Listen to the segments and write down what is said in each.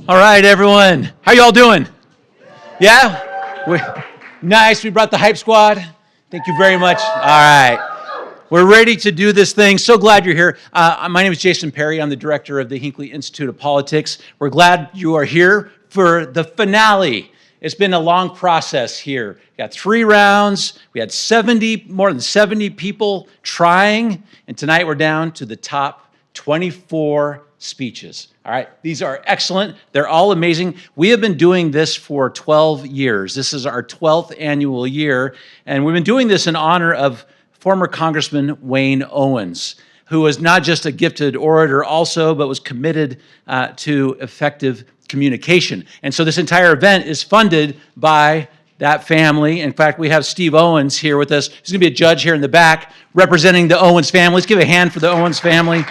All right, everyone. How y'all doing? Yeah? Nice. We brought the hype squad. Thank you very much. All right. We're ready to do this thing. So glad you're here. My name is Jason Perry. I'm the director of the Hinckley Institute of Politics. We're glad you are here for the finale. It's been a long process here. We got 3 rounds. We had more than 70 people trying. And tonight we're down to the top 24 speeches. All right, these are excellent. They're all amazing. We have been doing this for 12 years. This is our 12th annual year, and we've been doing this in honor of former Congressman Wayne Owens, who was not just a gifted orator also, but was committed to effective communication. And so this entire event is funded by that family. In fact, we have Steve Owens here with us. He's going to be a judge here in the back representing the Owens family. Let's give a hand for the Owens family.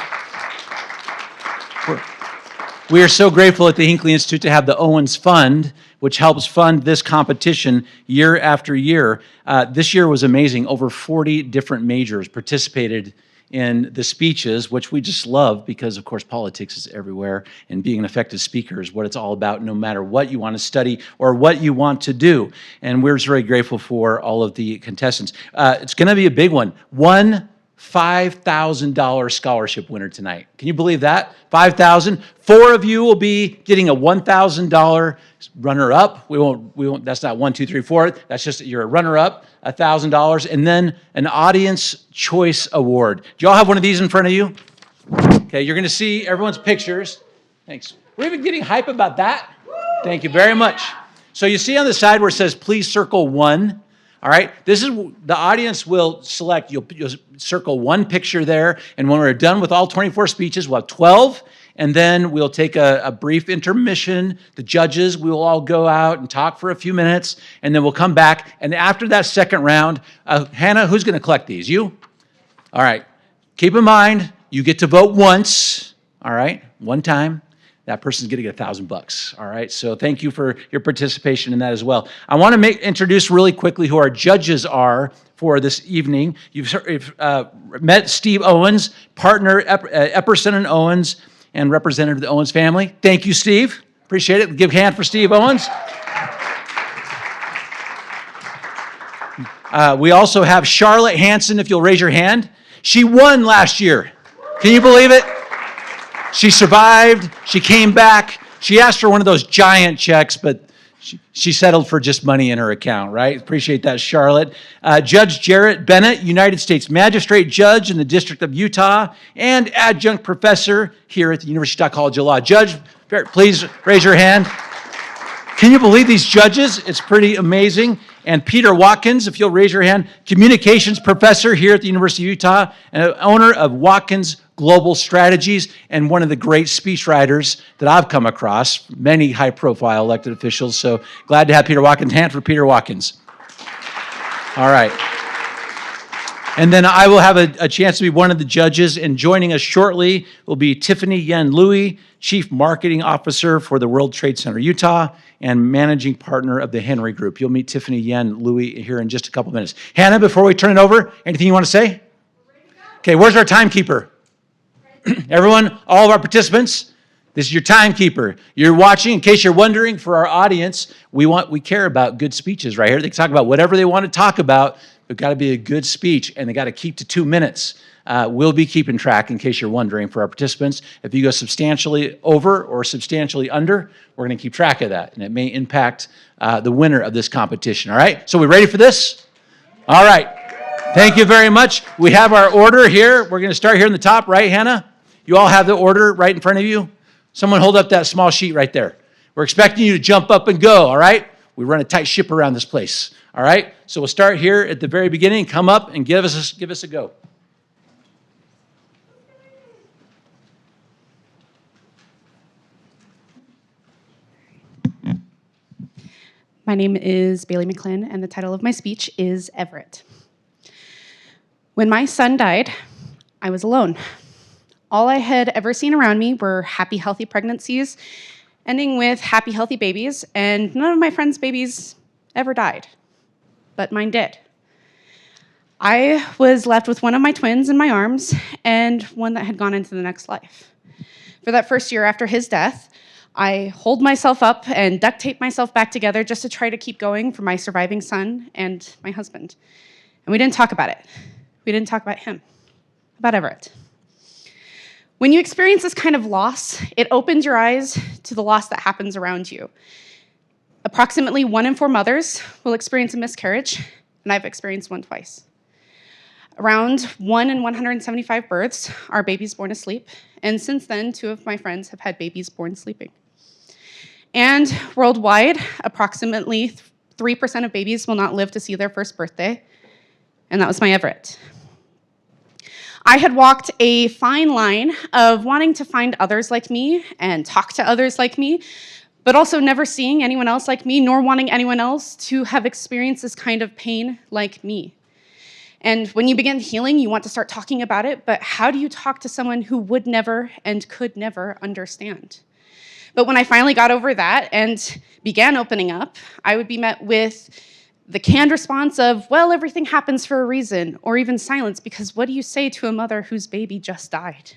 We are so grateful at the Hinckley Institute to have the Owens Fund, which helps fund this competition year after year. This year was amazing. Over 40 different majors participated in the speeches, which we just love because, of course, politics is everywhere, and being an effective speaker is what it's all about, no matter what you want to study or what you want to do. And we're just very grateful for all of the contestants. It's going to be a big one. One $5,000 scholarship winner tonight. Can you believe that? $5,000. 4 of you will be getting a $1,000 runner-up. We won't. That's not 1, 2, 3, 4. That's just you're a runner-up, $1,000, and then an Audience Choice Award. Do y'all have one of these in front of you? Okay, you're going to see everyone's pictures. Thanks. We're even getting hype about that. Thank you very much. So you see on the side where it says, "Please circle 1." All right, this is the audience will select. You'll circle 1 picture there, and when we're done with all 24 speeches, we'll have 12, and then we'll take a brief intermission. The judges, we will all go out and talk for a few minutes, and then we'll come back. And after that second round, Hannah, who's going to collect these? You? All right. Keep in mind, you get to vote once. All right, one time. That person's going to get $1,000. All right. So thank you for your participation in that as well. I want to introduce really quickly who our judges are for this evening. You've met Steve Owens, partner Epperson and Owens, and representative of the Owens family. Thank you, Steve. Appreciate it. Give a hand for Steve Owens. We also have Charlotte Hanson, if you'll raise your hand. She won last year. Can you believe it? She survived. She came back. She asked for one of those giant checks, but she settled for just money in her account, right? Appreciate that, Charlotte. Judge Jarrett Bennett, United States Magistrate Judge in the District of Utah and adjunct professor here at the University of Utah College of Law. Judge, please raise your hand. Can you believe these judges? It's pretty amazing. And Peter Watkins, if you'll raise your hand, communications professor here at the University of Utah and owner of Watkins Global Strategies and one of the great speechwriters that I've come across, many high-profile elected officials. So glad to have Peter Watkins. Hand for Peter Watkins. All right. And then I will have a chance to be one of the judges, and joining us shortly will be Tiffany Yen Louie, Chief Marketing Officer for the World Trade Center Utah and Managing Partner of the Henry Group. You'll meet Tiffany Yen Louie here in just a couple minutes. Hannah, before we turn it over, anything you want to say? Okay, where's our timekeeper? Everyone, all of our participants, this is your timekeeper. You're watching, in case you're wondering, for our audience, we care about good speeches right here. They can talk about whatever they want to talk about. It's got to be a good speech, and they got to keep to 2 minutes. We'll be keeping track, in case you're wondering, for our participants. If you go substantially over or substantially under, we're going to keep track of that, and it may impact the winner of this competition. All right? So we ready for this? All right. Thank you very much. We have our order here. We're going to start here in the top right, Hannah. You all have the order right in front of you. Someone hold up that small sheet right there. We're expecting you to jump up and go, all right? We run a tight ship around this place, all right? So we'll start here at the very beginning. Come up and give us a go. My name is Bailey McClin, and the title of my speech is Everett. When my son died, I was alone. All I had ever seen around me were happy, healthy pregnancies, ending with happy, healthy babies, and none of my friends' babies ever died, but mine did. I was left with one of my twins in my arms and one that had gone into the next life. For that first year after his death, I hold myself up and duct tape myself back together just to try to keep going for my surviving son and my husband. And we didn't talk about it. We didn't talk about him, about Everett. When you experience this kind of loss, it opens your eyes to the loss that happens around you. Approximately 1 in 4 mothers will experience a miscarriage, and I've experienced one twice. Around 1 in 175 births are babies born asleep, and since then, 2 of my friends have had babies born sleeping. And worldwide, approximately 3% of babies will not live to see their first birthday, and that was my Everett. I had walked a fine line of wanting to find others like me and talk to others like me, but also never seeing anyone else like me, nor wanting anyone else to have experienced this kind of pain like me. And when you begin healing, you want to start talking about it, but how do you talk to someone who would never and could never understand? But when I finally got over that and began opening up, I would be met with the canned response of, well, everything happens for a reason, or even silence, because what do you say to a mother whose baby just died?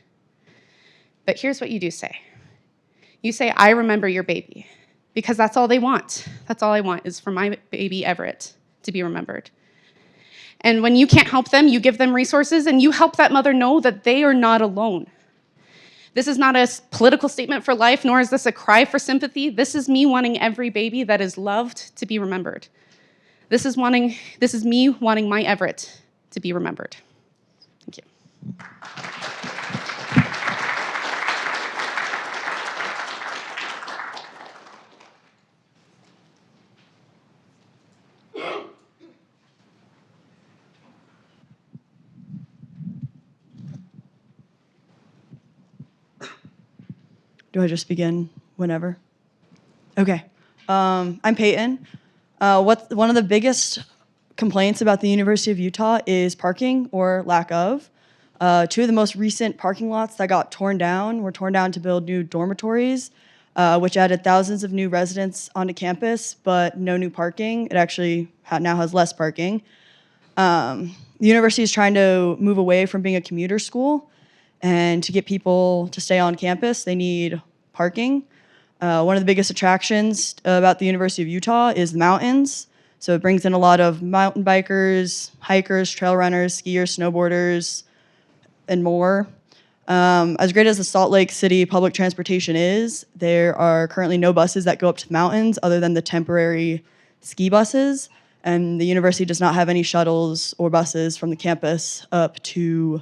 But here's what you do say. You say, I remember your baby, because that's all they want. That's all I want is for my baby Everett to be remembered. And when you can't help them, you give them resources, and you help that mother know that they are not alone. This is not a political statement for life, nor is this a cry for sympathy. This is me wanting every baby that is loved to be remembered. This is me wanting my Everett to be remembered. Thank you. Do I just begin whenever? Okay. I'm Peyton. One of the biggest complaints about the University of Utah is parking or lack of. 2 of the most recent parking lots that got torn down were torn down to build new dormitories, which added thousands of new residents onto campus, but no new parking. It actually now has less parking. The university is trying to move away from being a commuter school, and to get people to stay on campus, they need parking. One of the biggest attractions about the University of Utah is the mountains. So it brings in a lot of mountain bikers, hikers, trail runners, skiers, snowboarders, and more. As great as the Salt Lake City public transportation is, there are currently no buses that go up to the mountains other than the temporary ski buses. And the university does not have any shuttles or buses from the campus up to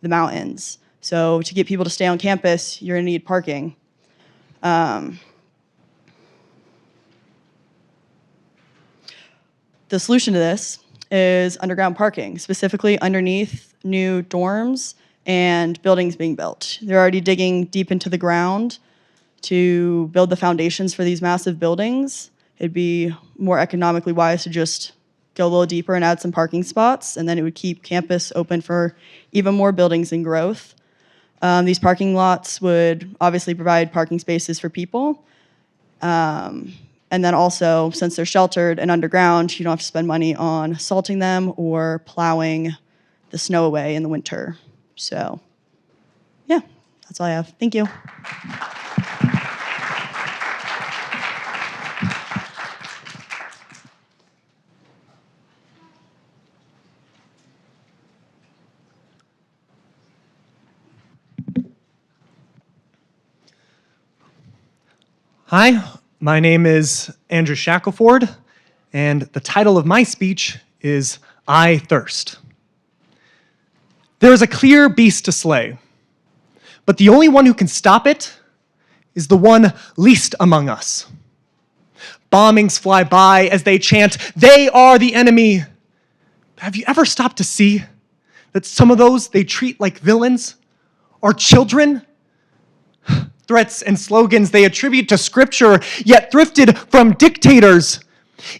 the mountains. So to get people to stay on campus, you're gonna need parking. The solution to this is underground parking, specifically underneath new dorms and buildings being built. They're already digging deep into the ground to build the foundations for these massive buildings. It'd be more economically wise to just go a little deeper and add some parking spots, and then it would keep campus open for even more buildings and growth. These parking lots would obviously provide parking spaces for people. And then also, since they're sheltered and underground, you don't have to spend money on salting them or plowing the snow away in the winter. So, yeah, that's all I have. Thank you. Hi, my name is Andrew Shackelford, and the title of my speech is I Thirst. There is a clear beast to slay, but the only one who can stop it is the one least among us. Bombings fly by as they chant, "They are the enemy." Have you ever stopped to see that some of those they treat like villains are children? Threats and slogans they attribute to scripture, yet thrifted from dictators.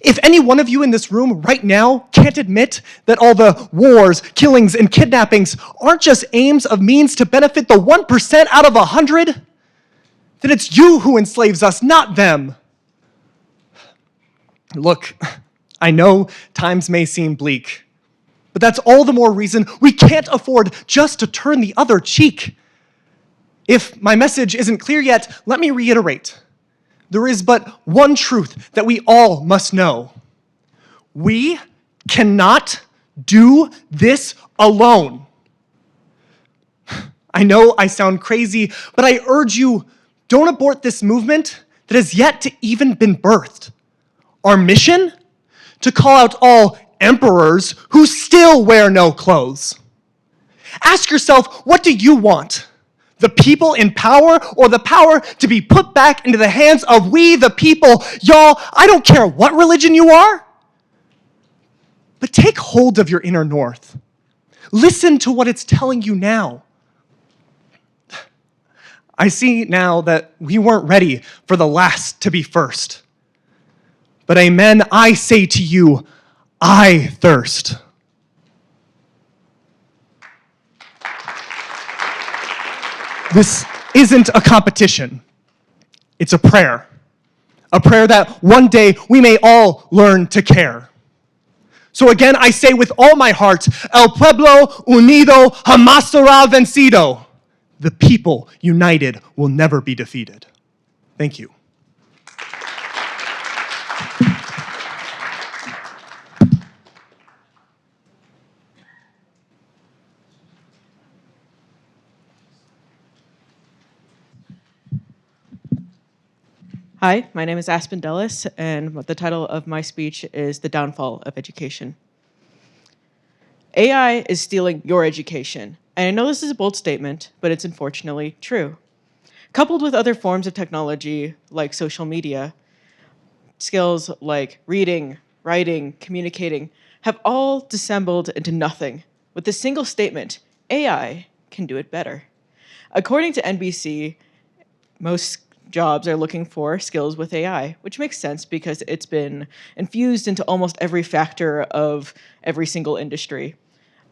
If any one of you in this room right now can't admit that all the wars, killings, and kidnappings aren't just aims of means to benefit the 1% out of 100, then it's you who enslaves us, not them. Look, I know times may seem bleak, but that's all the more reason we can't afford just to turn the other cheek. If my message isn't clear yet, let me reiterate. there is but one truth that we all must know. We cannot do this alone. I know I sound crazy, but I urge you, don't abort this movement that has yet to even been birthed. Our mission? To call out all emperors who still wear no clothes. Ask yourself, what do you want? The people in power, or the power to be put back into the hands of we the people? Y'all, I don't care what religion you are, but take hold of your inner north. Listen to what it's telling you now. I see now that we weren't ready for the last to be first. But amen, I say to you, I thirst. This isn't a competition. It's a prayer. A prayer that one day we may all learn to care. So again, I say with all my heart, El pueblo unido jamás será vencido. The people united will never be defeated. Thank you. Hi, my name is Aspen Dulles, and the title of my speech is The Downfall of Education. AI is stealing your education, and I know this is a bold statement, but it's unfortunately true. Coupled with other forms of technology like social media, skills like reading, writing, communicating have all dissembled into nothing with the single statement, AI can do it better. According to NBC, most jobs are looking for skills with AI, which makes sense because it's been infused into almost every factor of every single industry.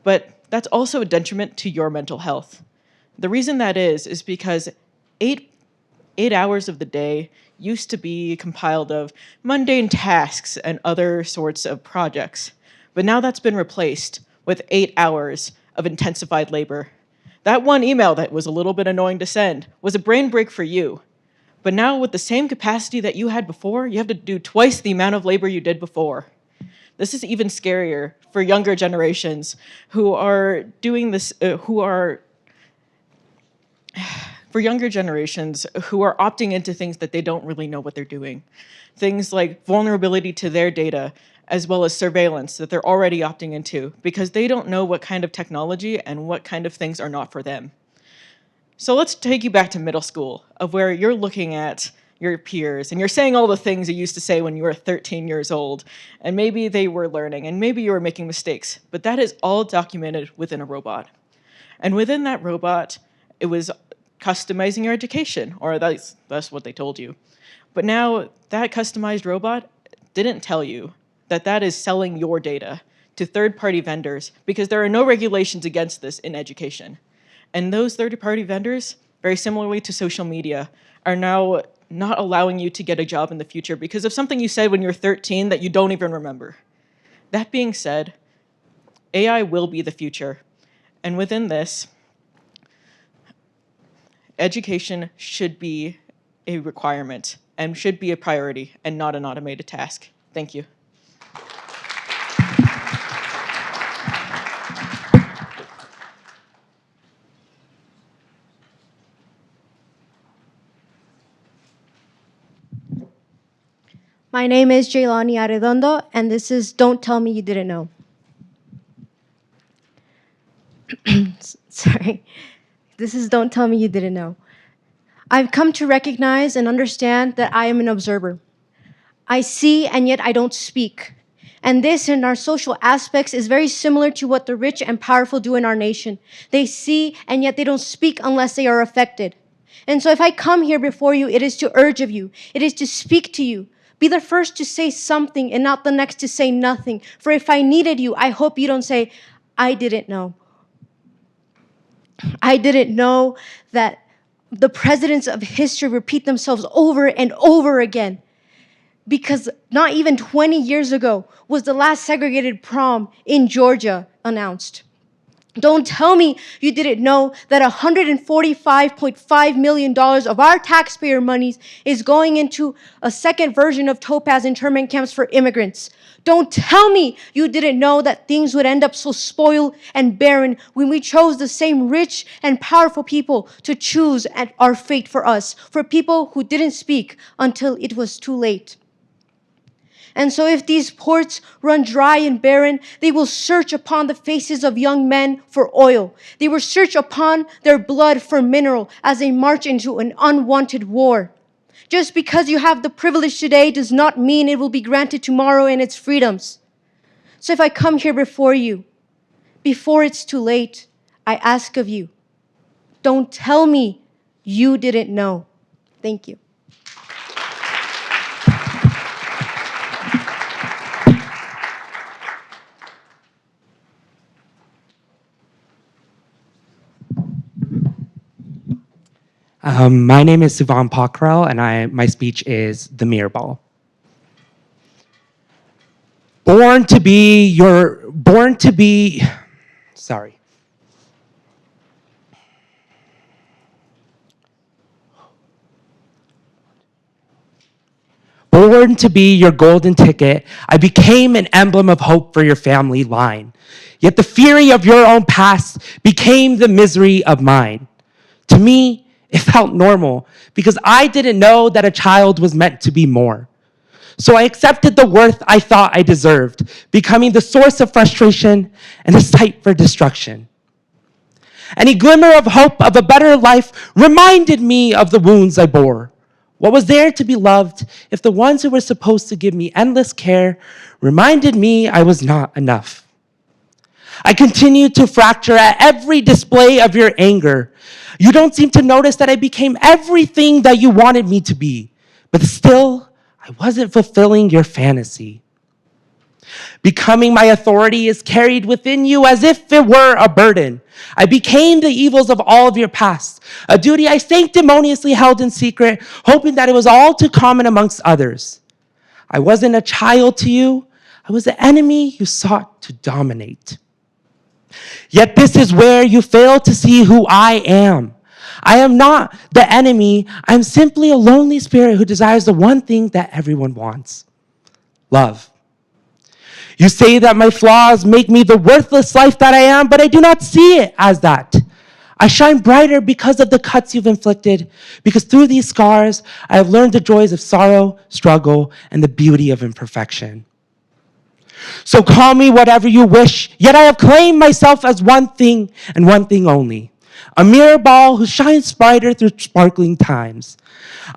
But that's also a detriment to your mental health. The reason that is because eight hours of the day used to be compiled of mundane tasks and other sorts of projects. But now that's been replaced with 8 hours of intensified labor. That one email that was a little bit annoying to send was a brain break for you. But now with the same capacity that you had before, you have to do twice the amount of labor you did before. This is even scarier for younger generations who are doing this, for younger generations who are opting into things that they don't really know what they're doing. Things like vulnerability to their data, as well as surveillance that they're already opting into because they don't know what kind of technology and what kind of things are not for them. So let's take you back to middle school, of where you're looking at your peers and you're saying all the things you used to say when you were 13 years old, and maybe they were learning and maybe you were making mistakes, but that is all documented within a robot. And within that robot, it was customizing your education, or that's what they told you. But now that customized robot didn't tell you that that is selling your data to third-party vendors because there are no regulations against this in education. And those third-party vendors, very similarly to social media, are now not allowing you to get a job in the future because of something you said when you were 13 that you don't even remember. That being said, AI will be the future. And within this, education should be a requirement and should be a priority and not an automated task. Thank you. My name is Jaylani Arredondo, and this is Don't Tell Me You Didn't Know. Sorry. This is Don't Tell Me You Didn't Know. I've come to recognize and understand that I am an observer. I see, and yet I don't speak. And this, in our social aspects, is very similar to what the rich and powerful do in our nation. They see, and yet they don't speak unless they are affected. And so if I come here before you, it is to urge of you. It is to speak to you. Be the first to say something and not the next to say nothing. For if I needed you, I hope you don't say, I didn't know. I didn't know that the presidents of history repeat themselves over and over again. Because not even 20 years ago was the last segregated prom in Georgia announced. Don't tell me you didn't know that $145.5 million of our taxpayer monies is going into a second version of Topaz internment camps for immigrants. Don't tell me you didn't know that things would end up so spoiled and barren when we chose the same rich and powerful people to choose our fate for us, for people who didn't speak until it was too late. And so if these ports run dry and barren, they will search upon the faces of young men for oil. They will search upon their blood for mineral as they march into an unwanted war. Just because you have the privilege today does not mean it will be granted tomorrow in its freedoms. So if I come here before you, before it's too late, I ask of you, don't tell me you didn't know. Thank you. My name is Suvan Pokhrel, and my speech is The Mirror Ball. Born to be, sorry. Born to be your golden ticket, I became an emblem of hope for your family line. Yet the fury of your own past became the misery of mine. To me, it felt normal because I didn't know that a child was meant to be more. So I accepted the worth I thought I deserved, becoming the source of frustration and a site for destruction. Any glimmer of hope of a better life reminded me of the wounds I bore. What was there to be loved if the ones who were supposed to give me endless care reminded me I was not enough? I continued to fracture at every display of your anger. You don't seem to notice that I became everything that you wanted me to be, but still, I wasn't fulfilling your fantasy. Becoming my authority is carried within you as if it were a burden. I became the evils of all of your past, a duty I sanctimoniously held in secret, hoping that it was all too common amongst others. I wasn't a child to you. I was the enemy you sought to dominate. Yet this is where you fail to see who I am. I am not the enemy. I'm simply a lonely spirit who desires the one thing that everyone wants: love. You say that my flaws make me the worthless life that I am, but I do not see it as that. I shine brighter because of the cuts you've inflicted, because through these scars, I have learned the joys of sorrow, struggle, and the beauty of imperfection. So call me whatever you wish, yet I have claimed myself as one thing and one thing only: a mirror ball who shines brighter through sparkling times.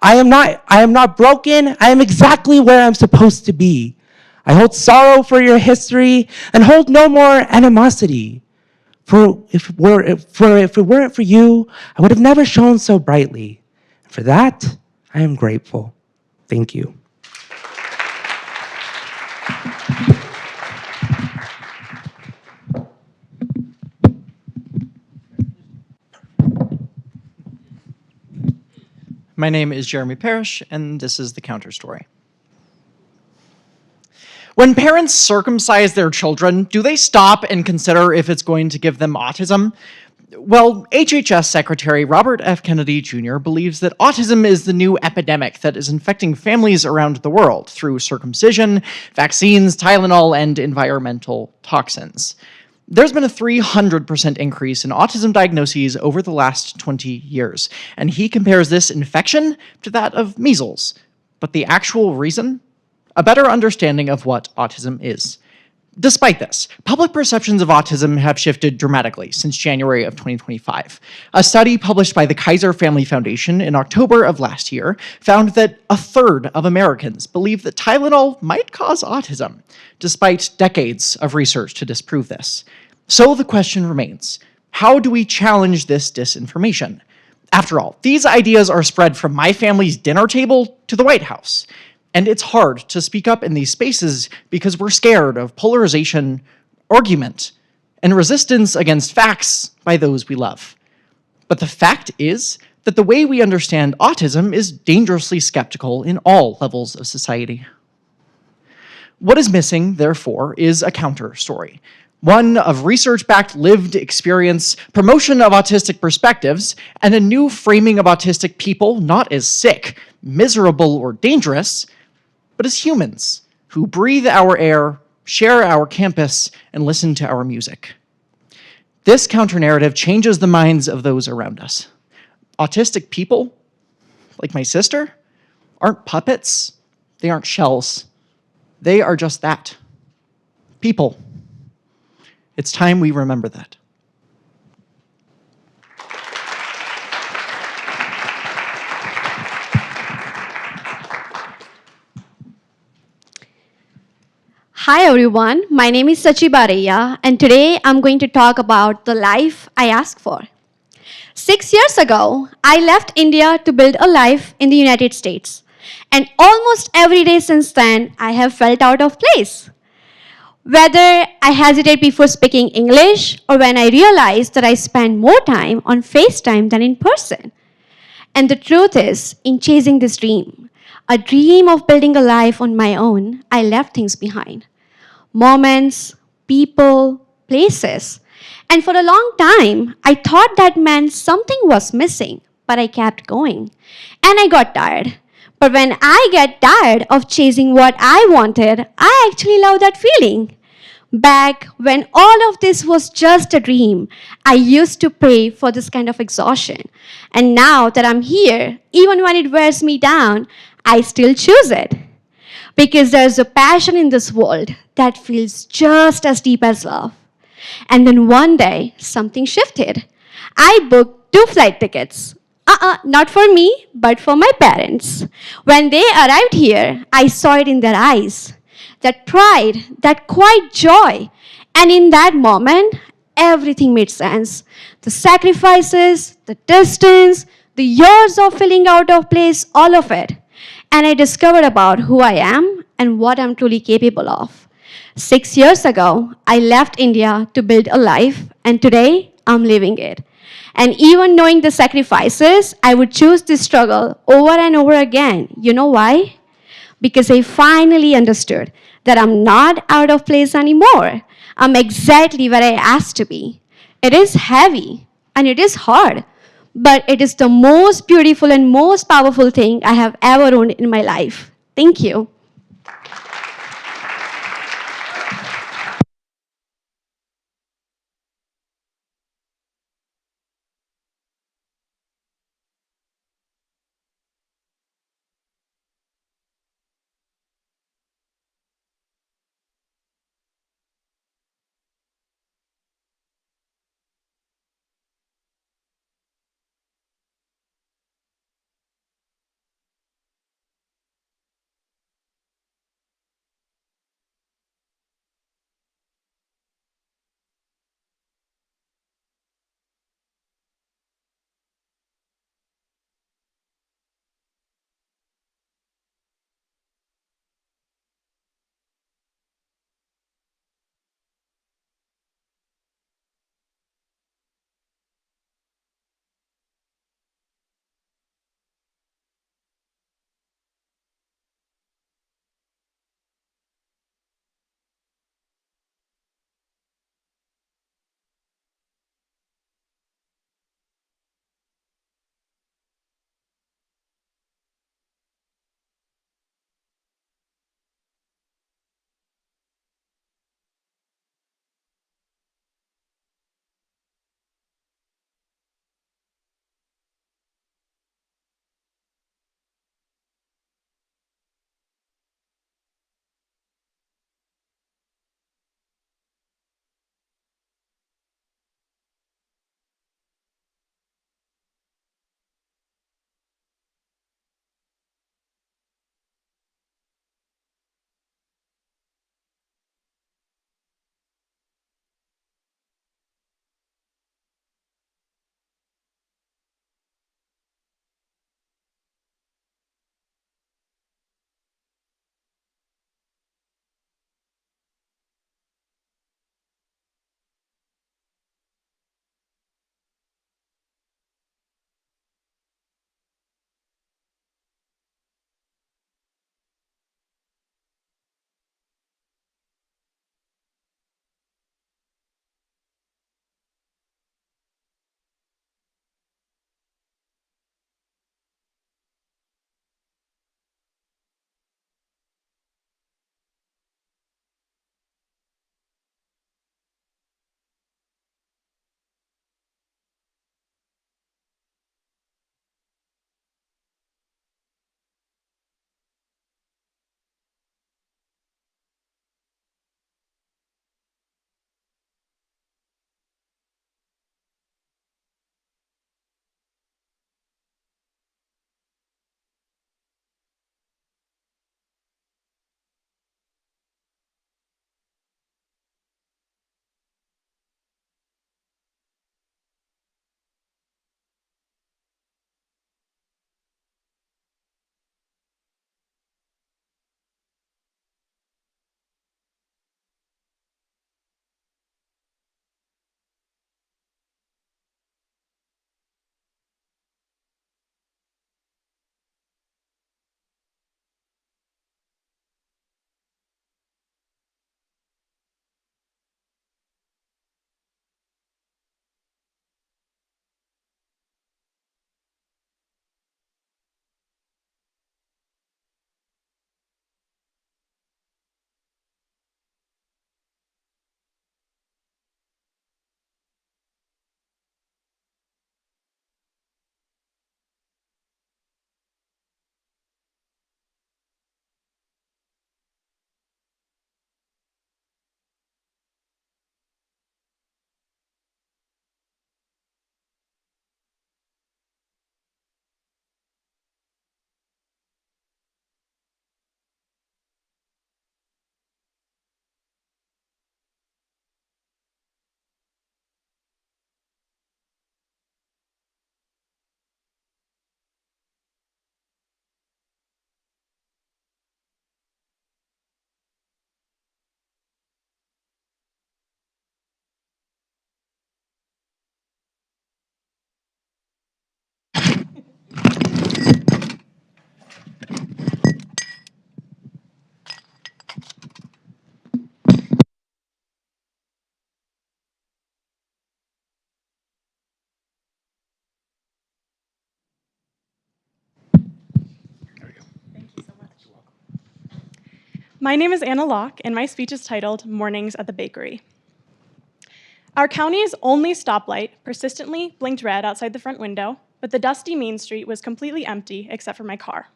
I am not broken. I am exactly where I'm supposed to be. I hold sorrow for your history and hold no more animosity. For if it weren't for you, I would have never shone so brightly. For that, I am grateful. Thank you. My name is Jeremy Parrish, and this is the counter story. When parents circumcise their children, do they stop and consider if it's going to give them autism? Well, HHS Secretary Robert F. Kennedy Jr. believes that autism is the new epidemic that is infecting families around the world through circumcision, vaccines, Tylenol, and environmental toxins. There's been a 300% increase in autism diagnoses over the last 20 years, and he compares this infection to that of measles. But the actual reason? A better understanding of what autism is. Despite this, public perceptions of autism have shifted dramatically since January of 2025. A study published by the Kaiser Family Foundation in October of last year found that a third of Americans believe that Tylenol might cause autism, despite decades of research to disprove this. So the question remains, how do we challenge this disinformation? After all, these ideas are spread from my family's dinner table to the White House. And it's hard to speak up in these spaces because we're scared of polarization, argument, and resistance against facts by those we love. But the fact is that the way we understand autism is dangerously skeptical in all levels of society. What is missing, therefore, is a counter story. one of research-backed lived experience, promotion of autistic perspectives, and a new framing of autistic people not as sick, miserable, or dangerous, but as humans who breathe our air, share our campus, and listen to our music. This counter-narrative changes the minds of those around us. Autistic people, like my sister, aren't puppets, they aren't shells. They are just that. People. It's time we remember that. Hi everyone, my name is Sachi Baraya, and today I'm going to talk about the life I asked for. 6 years ago, I left India to build a life in the United States. And almost every day since then, I have felt out of place. Whether I hesitate before speaking English or when I realize that I spend more time on FaceTime than in person. And the truth is, in chasing this dream, a dream of building a life on my own, I left things behind. Moments, people, places. And for a long time, I thought that meant something was missing, but I kept going. And I got tired. But when I get tired of chasing what I wanted, I actually love that feeling. Back when all of this was just a dream, I used to pray for this kind of exhaustion. And now that I'm here, even when it wears me down, I still choose it. Because there's a passion in this world that feels just as deep as love. And then one day, something shifted. I booked 2 flight tickets. Not for me, but for my parents. When they arrived here, I saw it in their eyes. That pride, that quiet joy. And in that moment, everything made sense. The sacrifices, the distance, the years of feeling out of place, all of it. And I discovered about who I am and what I'm truly capable of. 6 years ago, I left India to build a life, and today I'm living it. And even knowing the sacrifices, I would choose this struggle over and over again. You know why? Because I finally understood that I'm not out of place anymore. I'm exactly where I asked to be. It is heavy and it is hard, but it is the most beautiful and most powerful thing I have ever owned in my life. Thank you. My name is Anna Locke, and my speech is titled Mornings at the Bakery. Our county's only stoplight persistently blinked red outside the front window, but the dusty main street was completely empty except for my car.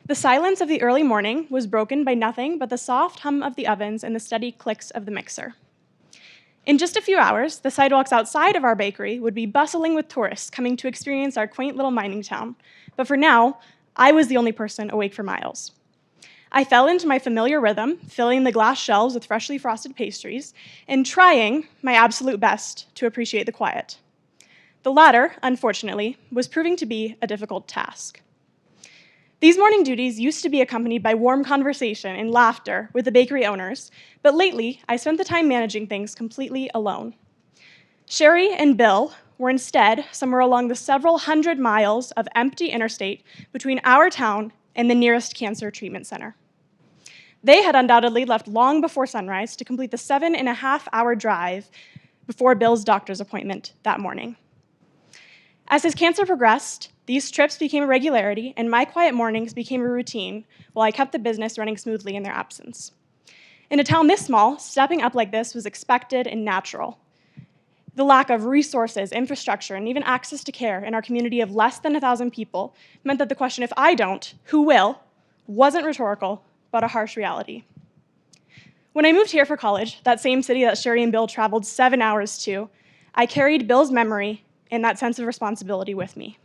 The silence of the early morning was broken by nothing but the soft hum of the ovens and the steady clicks of the mixer. In just a few hours, the sidewalks outside of our bakery would be bustling with tourists coming to experience our quaint little mining town. But for now, I was the only person awake for miles. I fell into my familiar rhythm, filling the glass shelves with freshly frosted pastries and trying my absolute best to appreciate the quiet. The latter, unfortunately, was proving to be a difficult task. These morning duties used to be accompanied by warm conversation and laughter with the bakery owners, but lately I spent the time managing things completely alone. Sherry and Bill were instead somewhere along the several hundred miles of empty interstate between our town and the nearest cancer treatment center. They had undoubtedly left long before sunrise to complete the 7.5-hour drive before Bill's doctor's appointment that morning. As his cancer progressed, these trips became a regularity, and my quiet mornings became a routine while I kept the business running smoothly in their absence. In a town this small, stepping up like this was expected and natural. The lack of resources, infrastructure, and even access to care in our community of less than 1,000 people meant that the question, if I don't, who will, wasn't rhetorical, but a harsh reality. When I moved here for college, that same city that Sherry and Bill traveled 7 hours to, I carried Bill's memory and that sense of responsibility with me.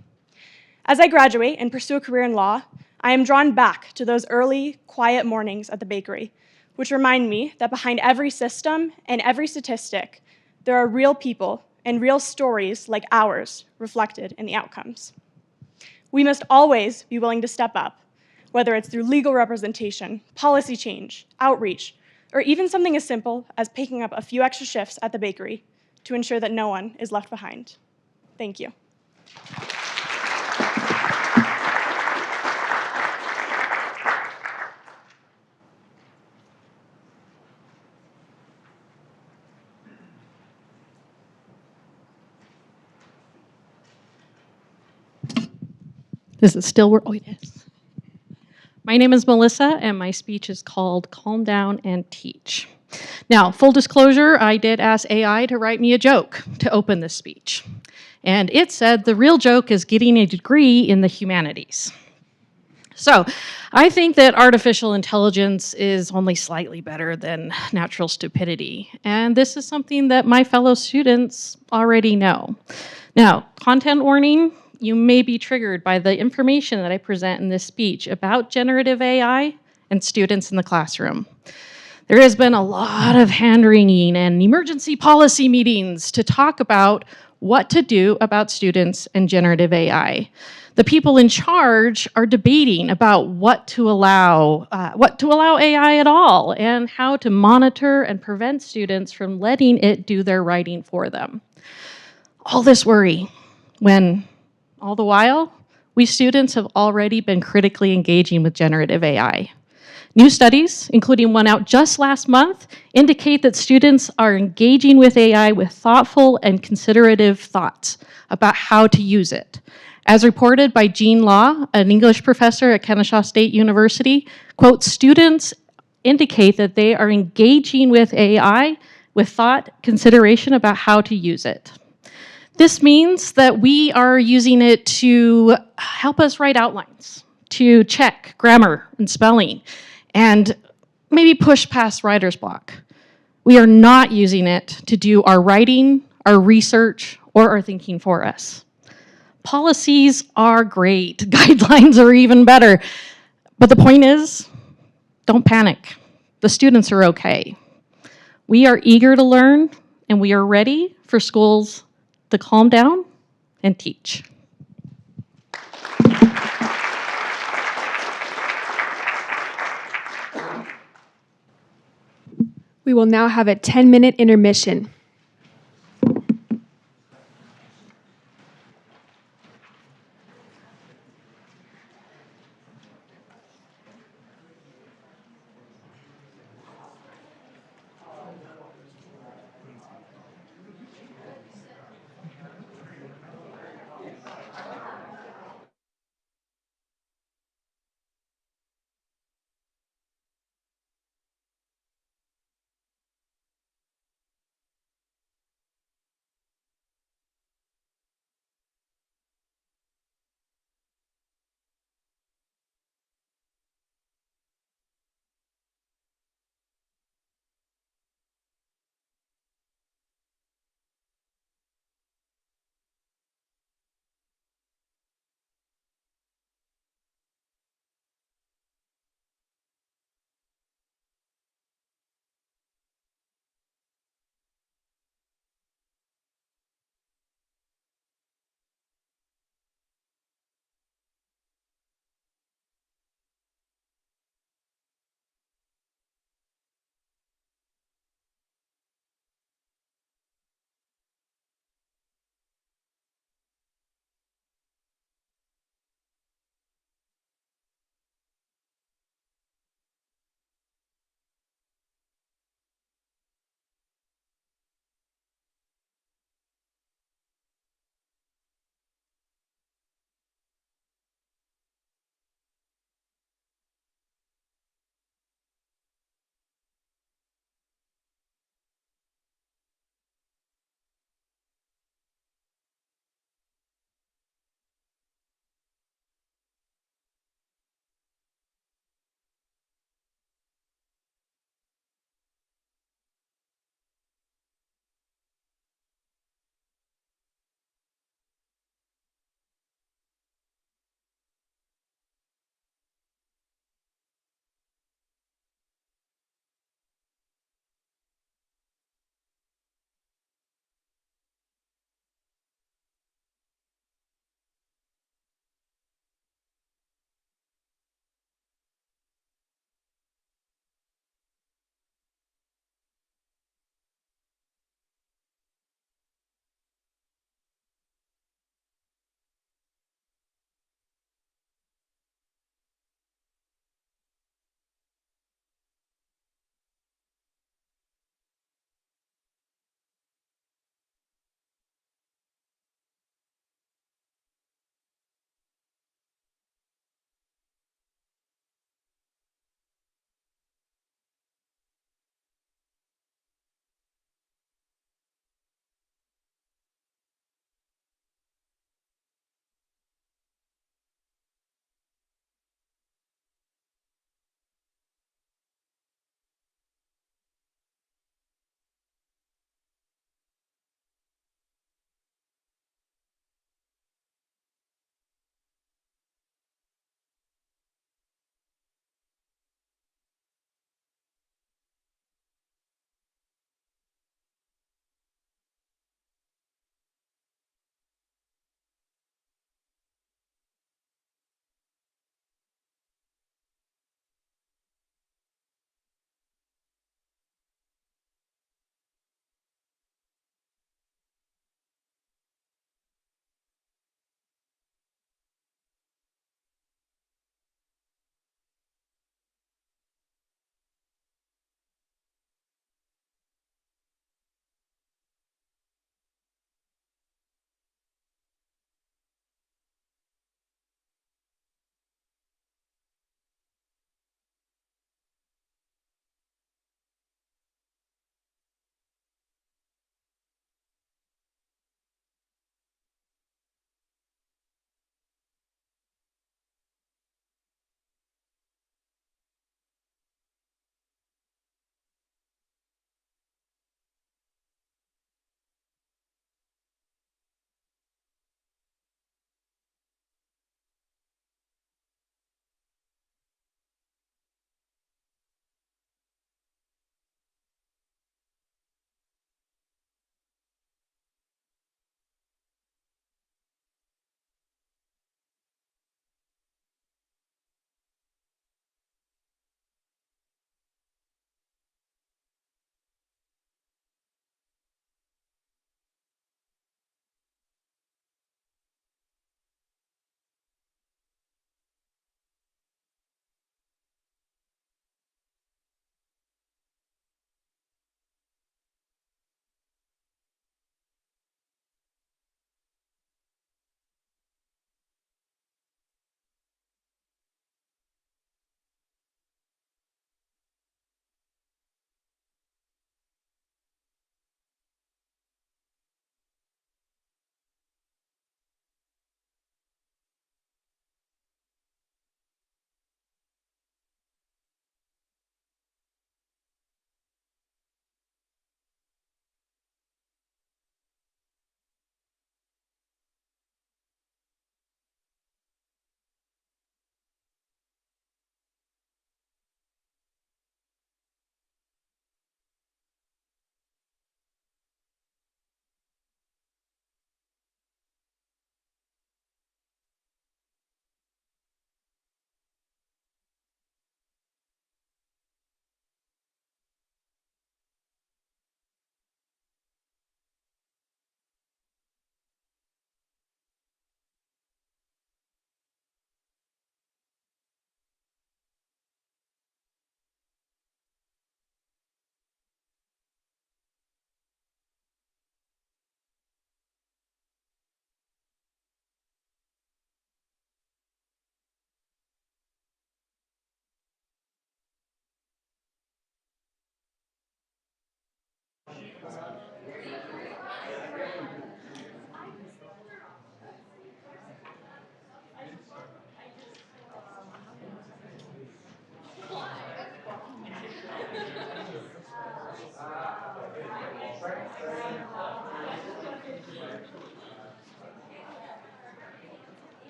As I graduate and pursue a career in law, I am drawn back to those early, quiet mornings at the bakery, which remind me that behind every system and every statistic, there are real people and real stories like ours reflected in the outcomes. We must always be willing to step up, whether it's through legal representation, policy change, outreach, or even something as simple as picking up a few extra shifts at the bakery to ensure that no one is left behind. Thank you. Does it still work? Oh, it is. My name is Melissa, and my speech is called Calm Down and Teach. Now, full disclosure, I did ask AI to write me a joke to open this speech. And it said the real joke is getting a degree in the humanities. So I think that artificial intelligence is only slightly better than natural stupidity. And this is something that my fellow students already know. Now, content warning, you may be triggered by the information that I present in this speech about generative AI and students in the classroom. There has been a lot of hand-wringing and emergency policy meetings to talk about what to do about students and generative AI. The people in charge are debating about what to allow AI at all, and how to monitor and prevent students from letting it do their writing for them. All this worry, when all the while, we students have already been critically engaging with generative AI. New studies, including one out just last month, indicate that students are engaging with AI with thoughtful and considerative thoughts about how to use it. As reported by Jean Law, an English professor at Kennesaw State University, quote, students indicate that they are engaging with AI with thought, consideration about how to use it. This means that we are using it to help us write outlines, to check grammar and spelling, and maybe push past writer's block. We are not using it to do our writing, our research, or our thinking for us. Policies are great, guidelines are even better, but the point is, don't panic. The students are okay. We are eager to learn, and we are ready for schools to calm down and teach. We will now have a 10-minute intermission.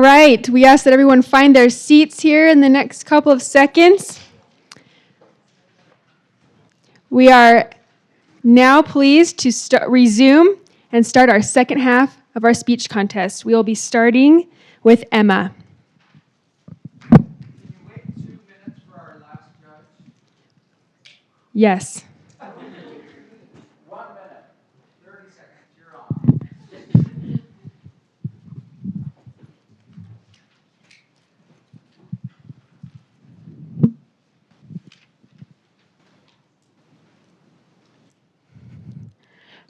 right, we ask that everyone find their seats here in the next couple of seconds. We are now pleased to resume and start our second half of our speech contest. We will be starting with Emma. Yes. 1 minute, 30 seconds, you're on.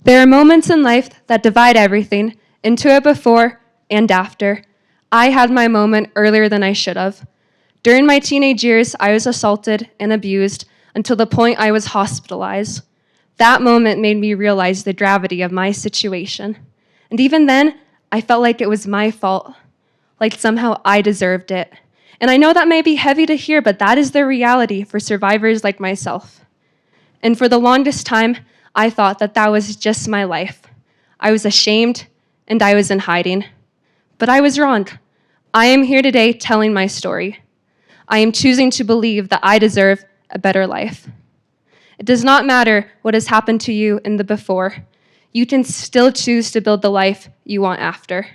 There are moments in life that divide everything into a before and after. I had my moment earlier than I should have. During my teenage years, I was assaulted and abused until the point I was hospitalized. That moment made me realize the gravity of my situation. And even then, I felt like it was my fault, like somehow I deserved it. And I know that may be heavy to hear, but that is the reality for survivors like myself. And for the longest time, I thought that that was just my life. I was ashamed and I was in hiding. But I was wrong. I am here today telling my story. I am choosing to believe that I deserve a better life. It does not matter what has happened to you in the before. You can still choose to build the life you want after.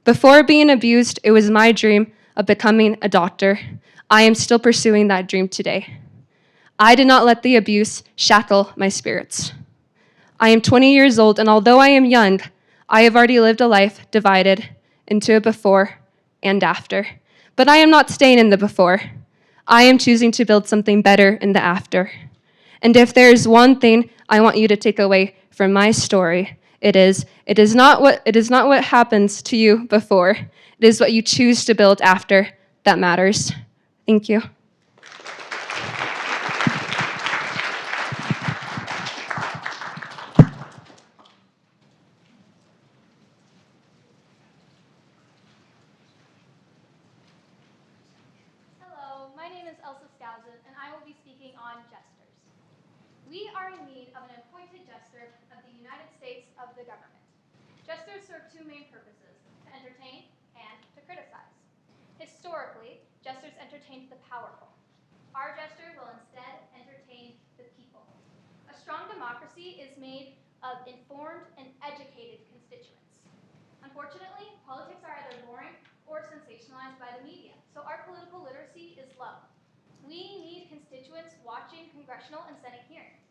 Before being abused, it was my dream of becoming a doctor. I am still pursuing that dream today. I did not let the abuse shackle my spirits. I am 20 years old, and although I am young, I have already lived a life divided into a before and after. But I am not staying in the before. I am choosing to build something better in the after. And if there is one thing I want you to take away from my story, it is not what happens to you before. It is what you choose to build after that matters. Thank you. Hello, my name is Elsa Skousen, and I will be speaking on jesters. We are in need of an appointed jester of the United States of the government. Jesters serve two main purposes, to entertain and to criticize. Historically, jesters entertained the powerful. Our jester will instead entertain the people. A strong democracy is made of informed and educated constituents. Unfortunately, politics are either boring or sensationalized by the media, so our political literacy is low. We need constituents watching congressional and Senate hearings.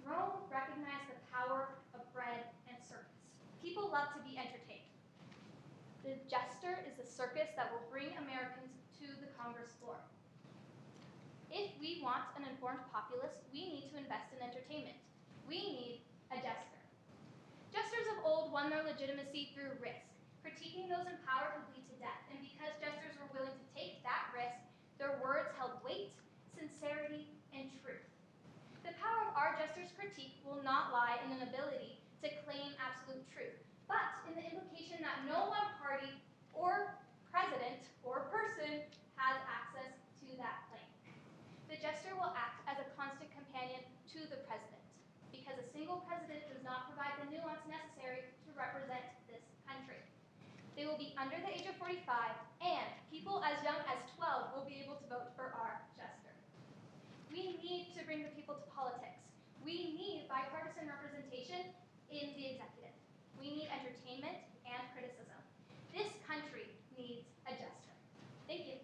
Rome recognized the power of bread and circus. People love to be entertained. The jester is the circus that will bring Americans to the Congress floor. If we want an informed populace, we need to invest in entertainment. We need a jester. Jesters of old won their legitimacy through risk. Critiquing those in power would lead to death, and because jesters were willing to take that risk, their words held weight, sincerity, and truth. The power of our jester's critique will not lie in an ability to claim absolute truth, but in the implication that no one party or president or person has access to that claim. The jester will act as a constant companion to the president, because a single president does not provide the nuance necessary to represent this country. They will be under the age of 45, and people as young as 12 will be able to vote for our jester. We need to bring the people to politics. We need bipartisan representation in the executive. We need entertainment and criticism. This country needs a jester. Thank you.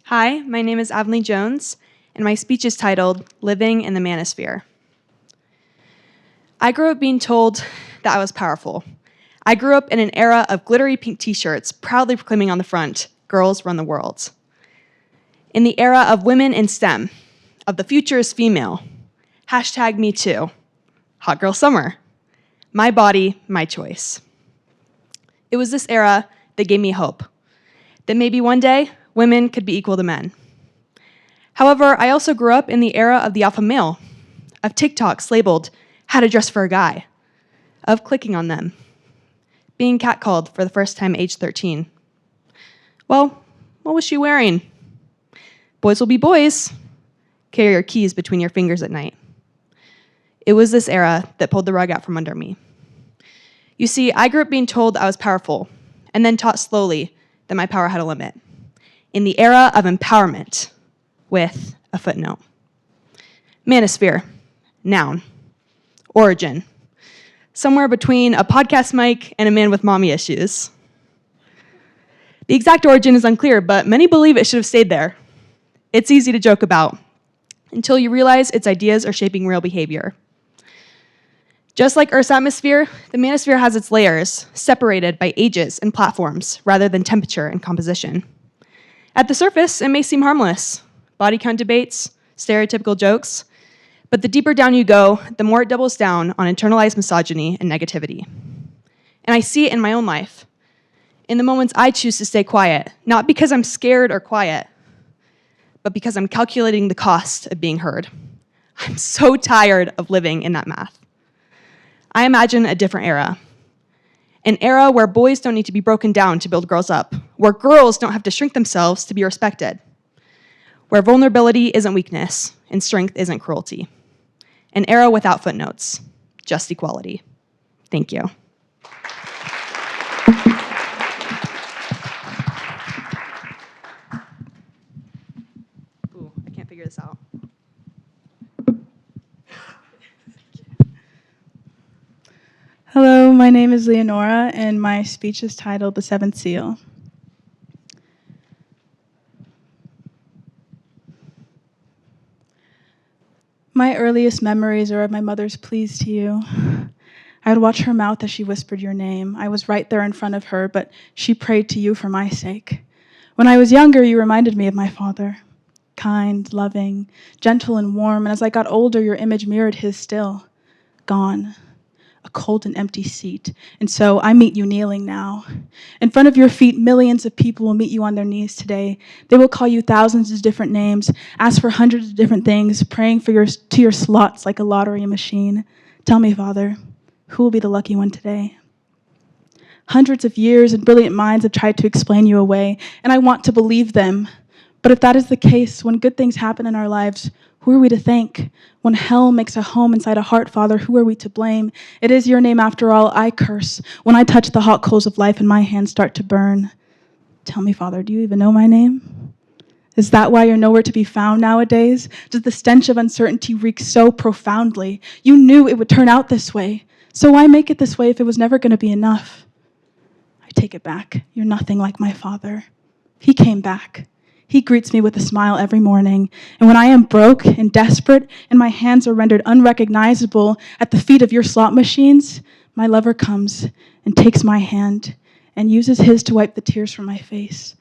Hi, my name is Avonlea Jones, and my speech is titled Living in the Manosphere. I grew up being told that I was powerful. I grew up in an era of glittery pink t-shirts, proudly proclaiming on the front, "Girls run the world." In the era of women in STEM, of the future is female, #MeToo, Hot Girl Summer, my body, my choice. It was this era that gave me hope, that maybe one day, women could be equal to men. However, I also grew up in the era of the alpha male, of TikToks labeled how to dress for a guy, of clicking on them. being catcalled for the first time age 13. Well, what was she wearing? Boys will be boys. Carry your keys between your fingers at night. It was this era that pulled the rug out from under me. You see, I grew up being told I was powerful, and then taught slowly that my power had a limit. In the era of empowerment, with a footnote. Manosphere, noun. Origin, somewhere between a podcast mic and a man with mommy issues. The exact origin is unclear, but many believe it should have stayed there. It's easy to joke about, until you realize its ideas are shaping real behavior. Just like Earth's atmosphere, the manosphere has its layers, separated by ages and platforms, rather than temperature and composition. At the surface, it may seem harmless. Body count debates, stereotypical jokes, but the deeper down you go, the more it doubles down on internalized misogyny and negativity. And I see it in my own life, in the moments I choose to stay quiet, not because I'm scared or quiet, but because I'm calculating the cost of being heard. I'm so tired of living in that math. I imagine a different era. An era where boys don't need to be broken down to build girls up, where girls don't have to shrink themselves to be respected, where vulnerability isn't weakness and strength isn't cruelty. An era without footnotes, just equality. Thank you. Ooh, I can't figure this out. Hello, my name is Leonora, and my speech is titled The Seventh Seal. My earliest memories are of my mother's pleas to you. I would watch her mouth as she whispered your name. I was right there in front of her, but she prayed to you for my sake. When I was younger, you reminded me of my father. Kind, loving, gentle, and warm, and as I got older, your image mirrored his still. Gone. A cold and empty seat. And so I meet you kneeling now. In front of your feet, millions of people will meet you on their knees today. They will call you thousands of different names, ask for hundreds of different things, praying to your slots like a lottery machine. Tell me, Father, who will be the lucky one today? Hundreds of years and brilliant minds have tried to explain you away, and I want to believe them. But if that is the case, when good things happen in our lives, who are we to thank? When hell makes a home inside a heart, Father, who are we to blame? It is your name, after all, I curse. When I touch the hot coals of life and my hands start to burn. Tell me, Father, do you even know my name? Is that why you're nowhere to be found nowadays? Does the stench of uncertainty reek so profoundly? You knew it would turn out this way. So why make it this way if it was never going to be enough? I take it back. You're nothing like my father. He came back. He greets me with a smile every morning. And when I am broke and desperate and my hands are rendered unrecognizable at the feet of your slot machines, my lover comes and takes my hand and uses his to wipe the tears from my face.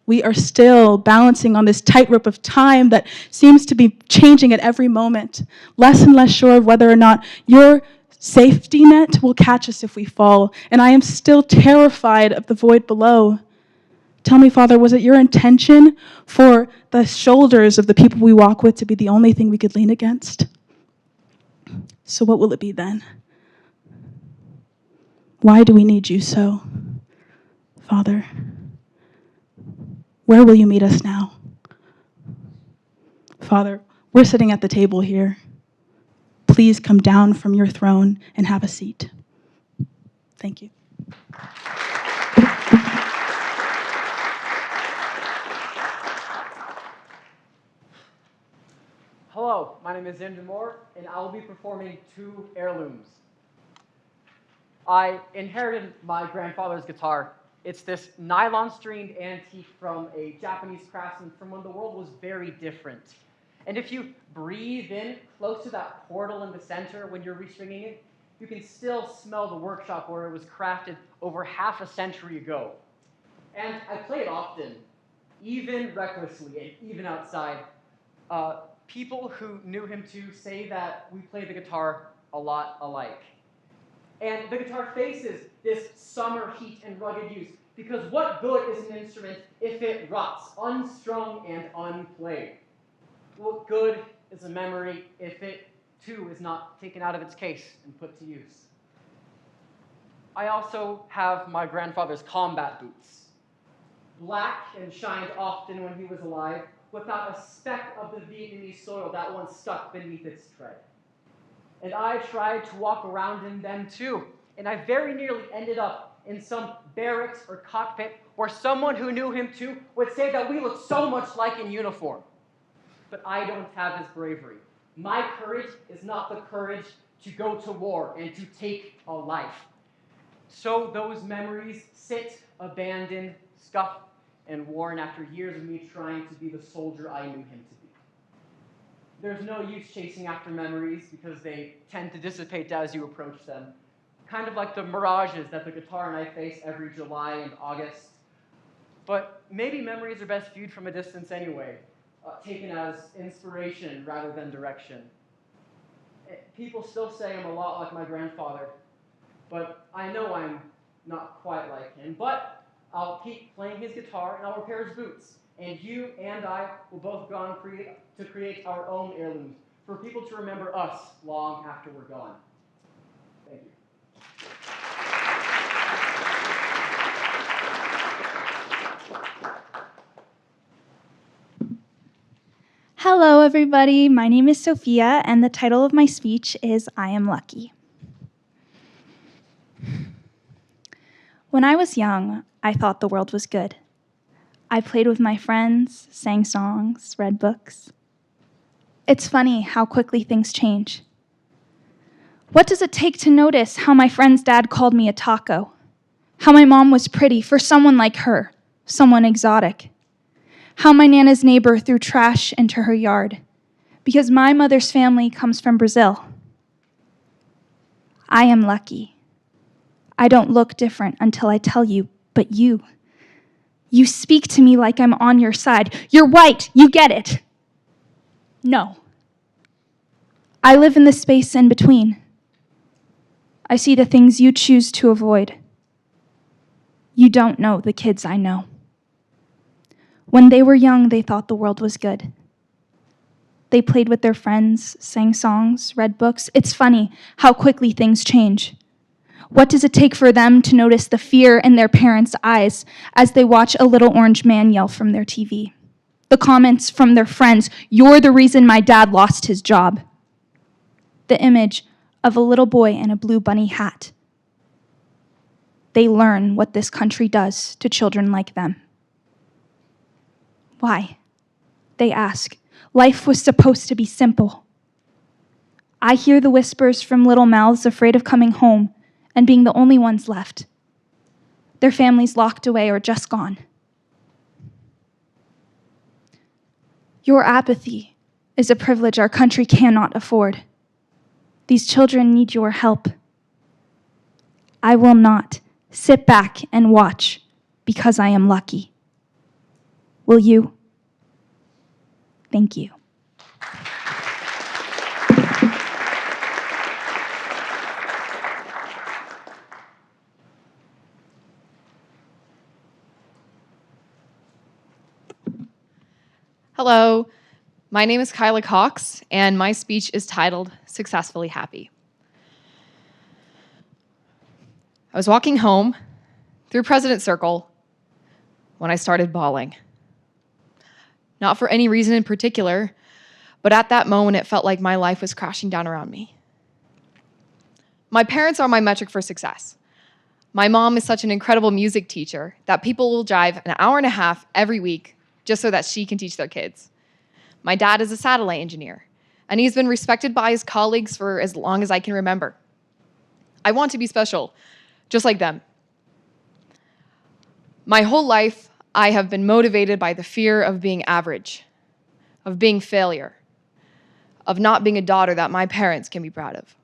We are still balancing on this tightrope of time that seems to be changing at every moment, less and less sure of whether or not your safety net will catch us if we fall. And I am still terrified of the void below. Tell me, Father, was it your intention for the shoulders of the people we walk with to be the only thing we could lean against? So what will it be then? Why do we need you so? Father, where will you meet us now? Father, we're sitting at the table here. Please come down from your throne and have a seat. Thank you. Hello, my name is Andrew Moore, and I will be performing two heirlooms. I inherited my grandfather's guitar. It's this nylon-stringed antique from a Japanese craftsman from when the world was very different. And if you breathe in close to that portal in the center when you're restringing it, you can still smell the workshop where it was crafted over half a century ago. And I play it often, even recklessly and even outside. People who knew him to say that we play the guitar a lot alike. And the guitar faces this summer heat and rugged use, because what good is an instrument if it rots, unstrung and unplayed? What good is a memory if it, too, is not taken out of its case and put to use? I also have my grandfather's combat boots. Black and shined often when he was alive, without a speck of the Vietnamese soil that once stuck beneath its tread. And I tried to walk around in them too, and I very nearly ended up in some barracks or cockpit where someone who knew him too would say that we looked so much like in uniform. But I don't have his bravery. My courage is not the courage to go to war and to take a life. So those memories sit abandoned, scuffed, and worn after years of me trying to be the soldier I knew him to be. There's no use chasing after memories because they tend to dissipate as you approach them. Kind of like the mirages that the guitar and I face every July and August. But maybe memories are best viewed from a distance anyway, taken as inspiration rather than direction. People still say I'm a lot like my grandfather, but I know I'm not quite like him. But I'll keep playing his guitar and I'll repair his boots. And you and I will both go on to create our own heirlooms for people to remember us long after we're gone. Thank you. Hello, everybody. My name is Sophia, and the title of my speech is I Am Lucky. When I was young, I thought the world was good. I played with my friends, sang songs, read books. It's funny how quickly things change. What does it take to notice how my friend's dad called me a taco? How my mom was pretty for someone like her, someone exotic? How my Nana's neighbor threw trash into her yard because my mother's family comes from Brazil? I am lucky. I don't look different until I tell you, but you speak to me like I'm on your side. You're white, you get it. No. I live in the space in between. I see the things you choose to avoid. You don't know the kids I know. When they were young, they thought the world was good. They played with their friends, sang songs, read books. It's funny how quickly things change. What does it take for them to notice the fear in their parents' eyes as they watch a little orange man yell from their TV? The comments from their friends, "You're the reason my dad lost his job." The image of a little boy in a blue bunny hat. They learn what this country does to children like them. Why? They ask. Life was supposed to be simple. I hear the whispers from little mouths afraid of coming home and being the only ones left. Their families locked away or just gone. Your apathy is a privilege our country cannot afford. These children need your help. I will not sit back and watch because I am lucky. Will you? Thank you. Hello, my name is Kyla Cox, and my speech is titled Successfully Happy. I was walking home through President Circle when I started bawling. Not for any reason in particular, but at that moment it felt like my life was crashing down around me. My parents are my metric for success. My mom is such an incredible music teacher that people will drive an hour and a half every week just so that she can teach their kids. My dad is a satellite engineer, and he's been respected by his colleagues for as long as I can remember. I want to be special, just like them. My whole life, I have been motivated by the fear of being average, of being failure, of not being a daughter that my parents can be proud of.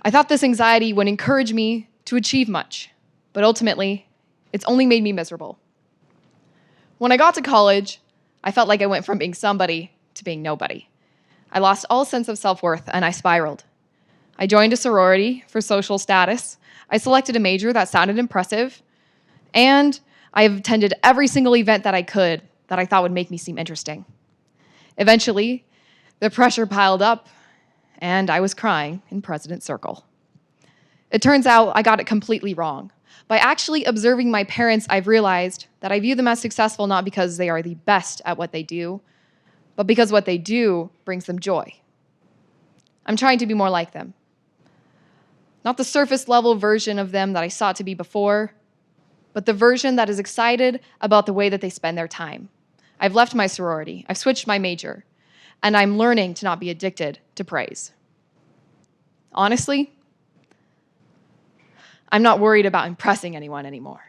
I thought this anxiety would encourage me to achieve much, but ultimately, it's only made me miserable. When I got to college, I felt like I went from being somebody to being nobody. I lost all sense of self-worth and I spiraled. I joined a sorority for social status. I selected a major that sounded impressive, and I have attended every single event that I could that I thought would make me seem interesting. Eventually, the pressure piled up, and I was crying in President Circle. It turns out I got it completely wrong. By actually observing my parents, I've realized that I view them as successful not because they are the best at what they do, but because what they do brings them joy. I'm trying to be more like them. Not the surface level version of them that I sought to be before, but the version that is excited about the way that they spend their time. I've left my sorority, I've switched my major, and I'm learning to not be addicted to praise. Honestly, I'm not worried about impressing anyone anymore.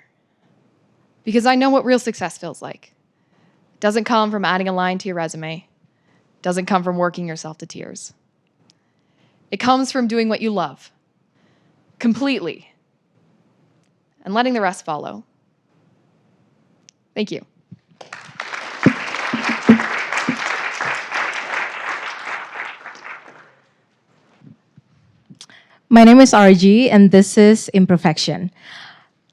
Because I know what real success feels like. It doesn't come from adding a line to your resume. It doesn't come from working yourself to tears. It comes from doing what you love, completely, and letting the rest follow. Thank you. My name is RG, and this is Imperfection.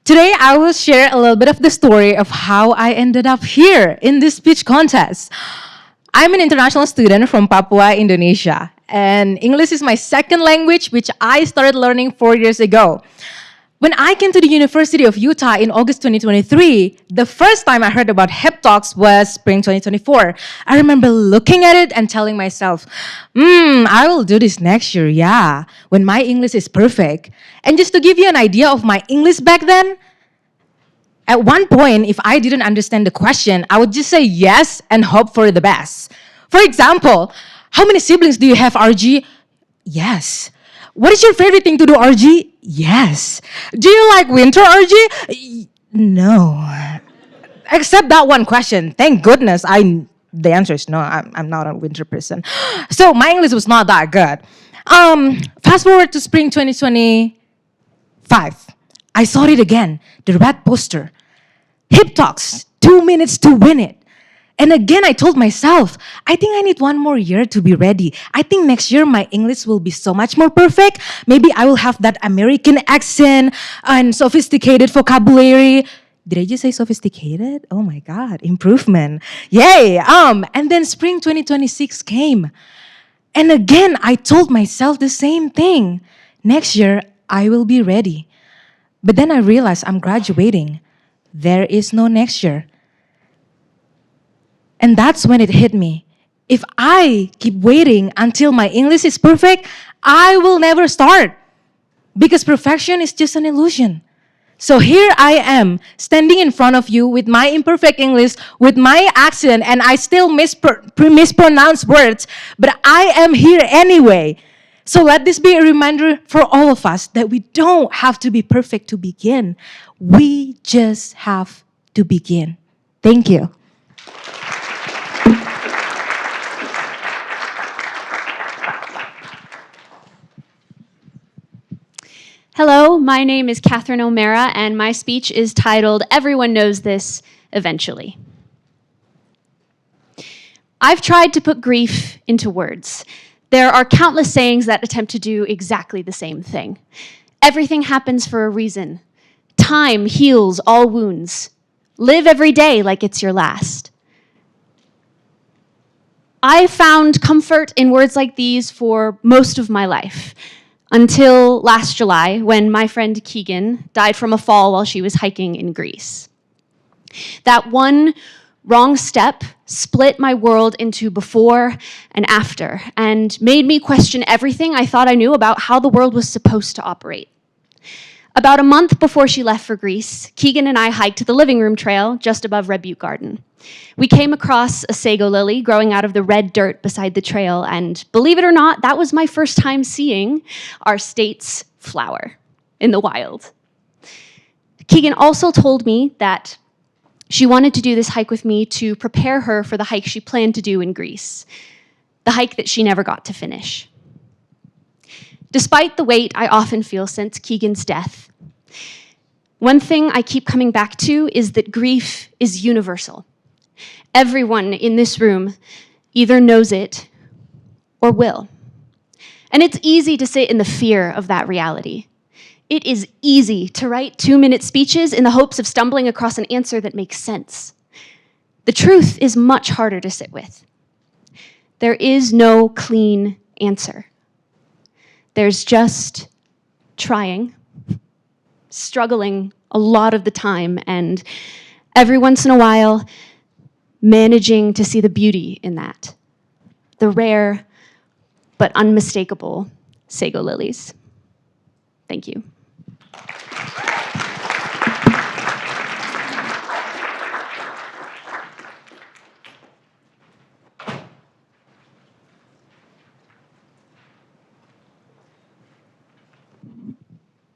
Today, I will share a little bit of the story of how I ended up here in this speech contest. I'm an international student from Papua, Indonesia, and English is my second language, which I started learning 4 years ago. When I came to the University of Utah in August 2023, the first time I heard about Hip Talks was spring 2024. I remember looking at it and telling myself, I will do this next year, yeah, when my English is perfect. And just to give you an idea of my English back then, at one point, if I didn't understand the question, I would just say yes and hope for the best. For example, how many siblings do you have, RG? Yes. What is your favorite thing to do, RG? Yes. Do you like winter, RG? No. Except that one question. Thank goodness the answer is no, I'm not a winter person. So my English was not that good. Fast forward to spring 2025. I saw it again, the red poster. Hip Talks, 2 minutes to win it. And again, I told myself, I think I need 1 more year to be ready. I think next year my English will be so much more perfect. Maybe I will have that American accent and sophisticated vocabulary. Did I just say sophisticated? Oh my God, improvement. Yay. And then spring 2026 came. And again, I told myself the same thing. Next year, I will be ready. But then I realized I'm graduating. There is no next year. And that's when it hit me. If I keep waiting until my English is perfect, I will never start. Because perfection is just an illusion. So here I am, standing in front of you with my imperfect English, with my accent, and I still mispronounce words, but I am here anyway. So let this be a reminder for all of us that we don't have to be perfect to begin. We just have to begin. Thank you. Hello, my name is Catherine O'Mara, and my speech is titled, Everyone Knows This Eventually. I've tried to put grief into words. There are countless sayings that attempt to do exactly the same thing. Everything happens for a reason. Time heals all wounds. Live every day like it's your last. I found comfort in words like these for most of my life. Until last July, when my friend Keegan died from a fall while she was hiking in Greece. That one wrong step split my world into before and after, and made me question everything I thought I knew about how the world was supposed to operate. About a month before she left for Greece, Keegan and I hiked the living room trail just above Red Butte Garden. We came across a sago lily growing out of the red dirt beside the trail, and believe it or not, that was my first time seeing our state's flower in the wild. Keegan also told me that she wanted to do this hike with me to prepare her for the hike she planned to do in Greece, the hike that she never got to finish. Despite the weight I often feel since Keegan's death, one thing I keep coming back to is that grief is universal. Everyone in this room either knows it or will. And it's easy to sit in the fear of that reality. It is easy to write 2-minute speeches in the hopes of stumbling across an answer that makes sense. The truth is much harder to sit with. There is no clean answer. There's just trying struggling a lot of the time, and every once in a while, managing to see the beauty in that. The rare but unmistakable sago lilies. Thank you.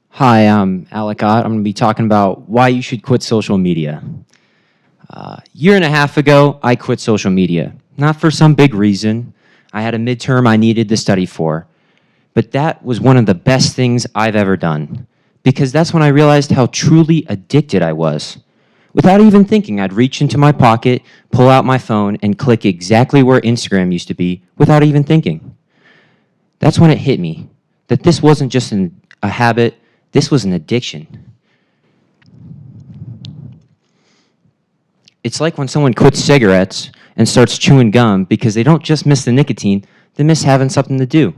Hi, I'm Alec Ott. I'm going to be talking about why you should quit social media. A year and a half ago, I quit social media. Not for some big reason. I had a midterm I needed to study for. But that was one of the best things I've ever done. Because that's when I realized how truly addicted I was. Without even thinking, I'd reach into my pocket, pull out my phone, and click exactly where Instagram used to be without even thinking. That's when it hit me that this wasn't just a habit, this was an addiction. It's like when someone quits cigarettes and starts chewing gum because they don't just miss the nicotine, they miss having something to do.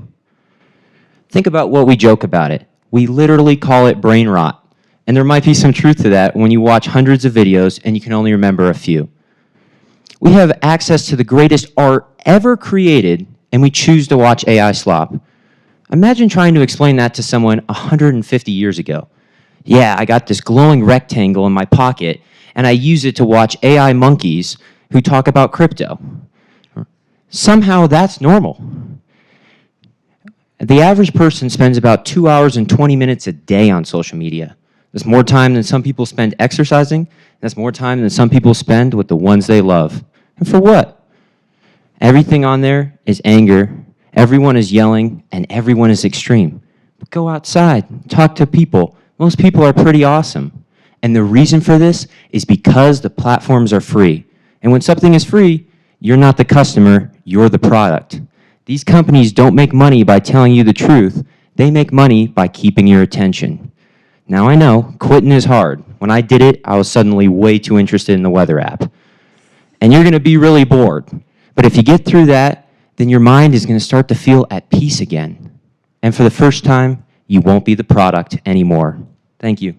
Think about what we joke about it. We literally call it brain rot. And there might be some truth to that when you watch hundreds of videos and you can only remember a few. We have access to the greatest art ever created, and we choose to watch AI slop. Imagine trying to explain that to someone 150 years ago. Yeah, I got this glowing rectangle in my pocket, and I use it to watch AI monkeys who talk about crypto. Somehow that's normal. The average person spends about 2 hours and 20 minutes a day on social media. That's more time than some people spend exercising. That's more time than some people spend with the ones they love. And for what? Everything on there is anger. Everyone is yelling, and everyone is extreme. But go outside, talk to people. Most people are pretty awesome. And the reason for this is because the platforms are free. And when something is free, you're not the customer, you're the product. These companies don't make money by telling you the truth. They make money by keeping your attention. Now I know, quitting is hard. When I did it, I was suddenly way too interested in the weather app. And you're gonna be really bored. But if you get through that, then your mind is going to start to feel at peace again. And for the first time, you won't be the product anymore. Thank you.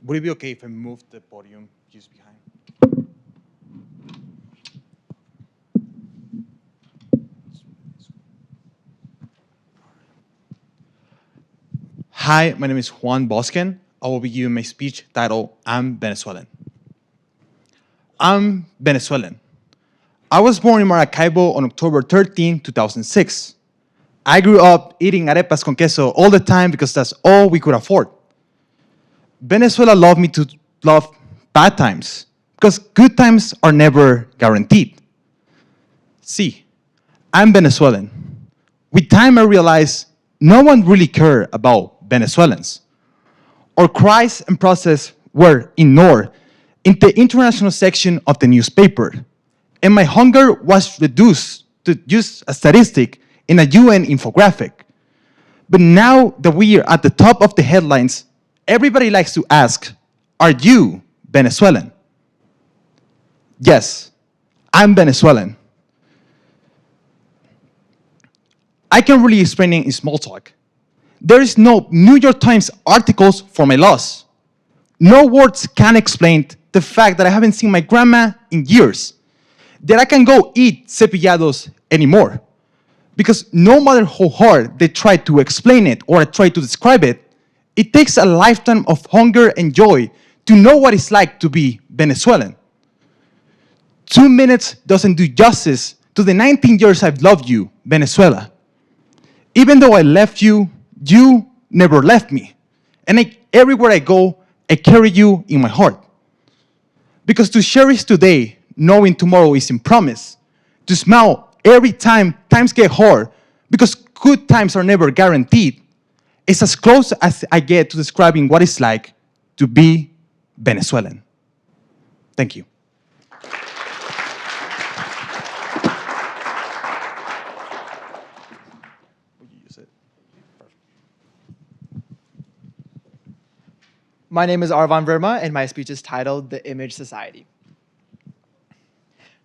Would it be okay if I move the podium just behind? Hi, my name is Juan Bosquen. I will be giving my speech titled, I'm Venezuelan. I'm Venezuelan. I was born in Maracaibo on October 13, 2006. I grew up eating arepas con queso all the time because that's all we could afford. Venezuela loved me to love bad times because good times are never guaranteed. See, I'm Venezuelan. With time, I realized no one really cared about Venezuelans. Our cries and protests were ignored in the international section of the newspaper, and my hunger was reduced to just a statistic in a UN infographic. But now that we are at the top of the headlines, everybody likes to ask, are you Venezuelan? Yes, I'm Venezuelan. I can really explain it in small talk. There is no New York Times articles for my loss. No words can explain the fact that I haven't seen my grandma in years. That I can go eat cepillados anymore. Because no matter how hard they try to explain it or try to describe it, it takes a lifetime of hunger and joy to know what it's like to be Venezuelan. 2 minutes doesn't do justice to the 19 years I've loved you, Venezuela. Even though I left you, you never left me. And everywhere I go, I carry you in my heart. Because to cherish today, knowing tomorrow isn't promised, to smile every time times get hard, because good times are never guaranteed, it's as close as I get to describing what it's like to be Venezuelan. Thank you. My name is Arvan Verma, and my speech is titled The Image Society.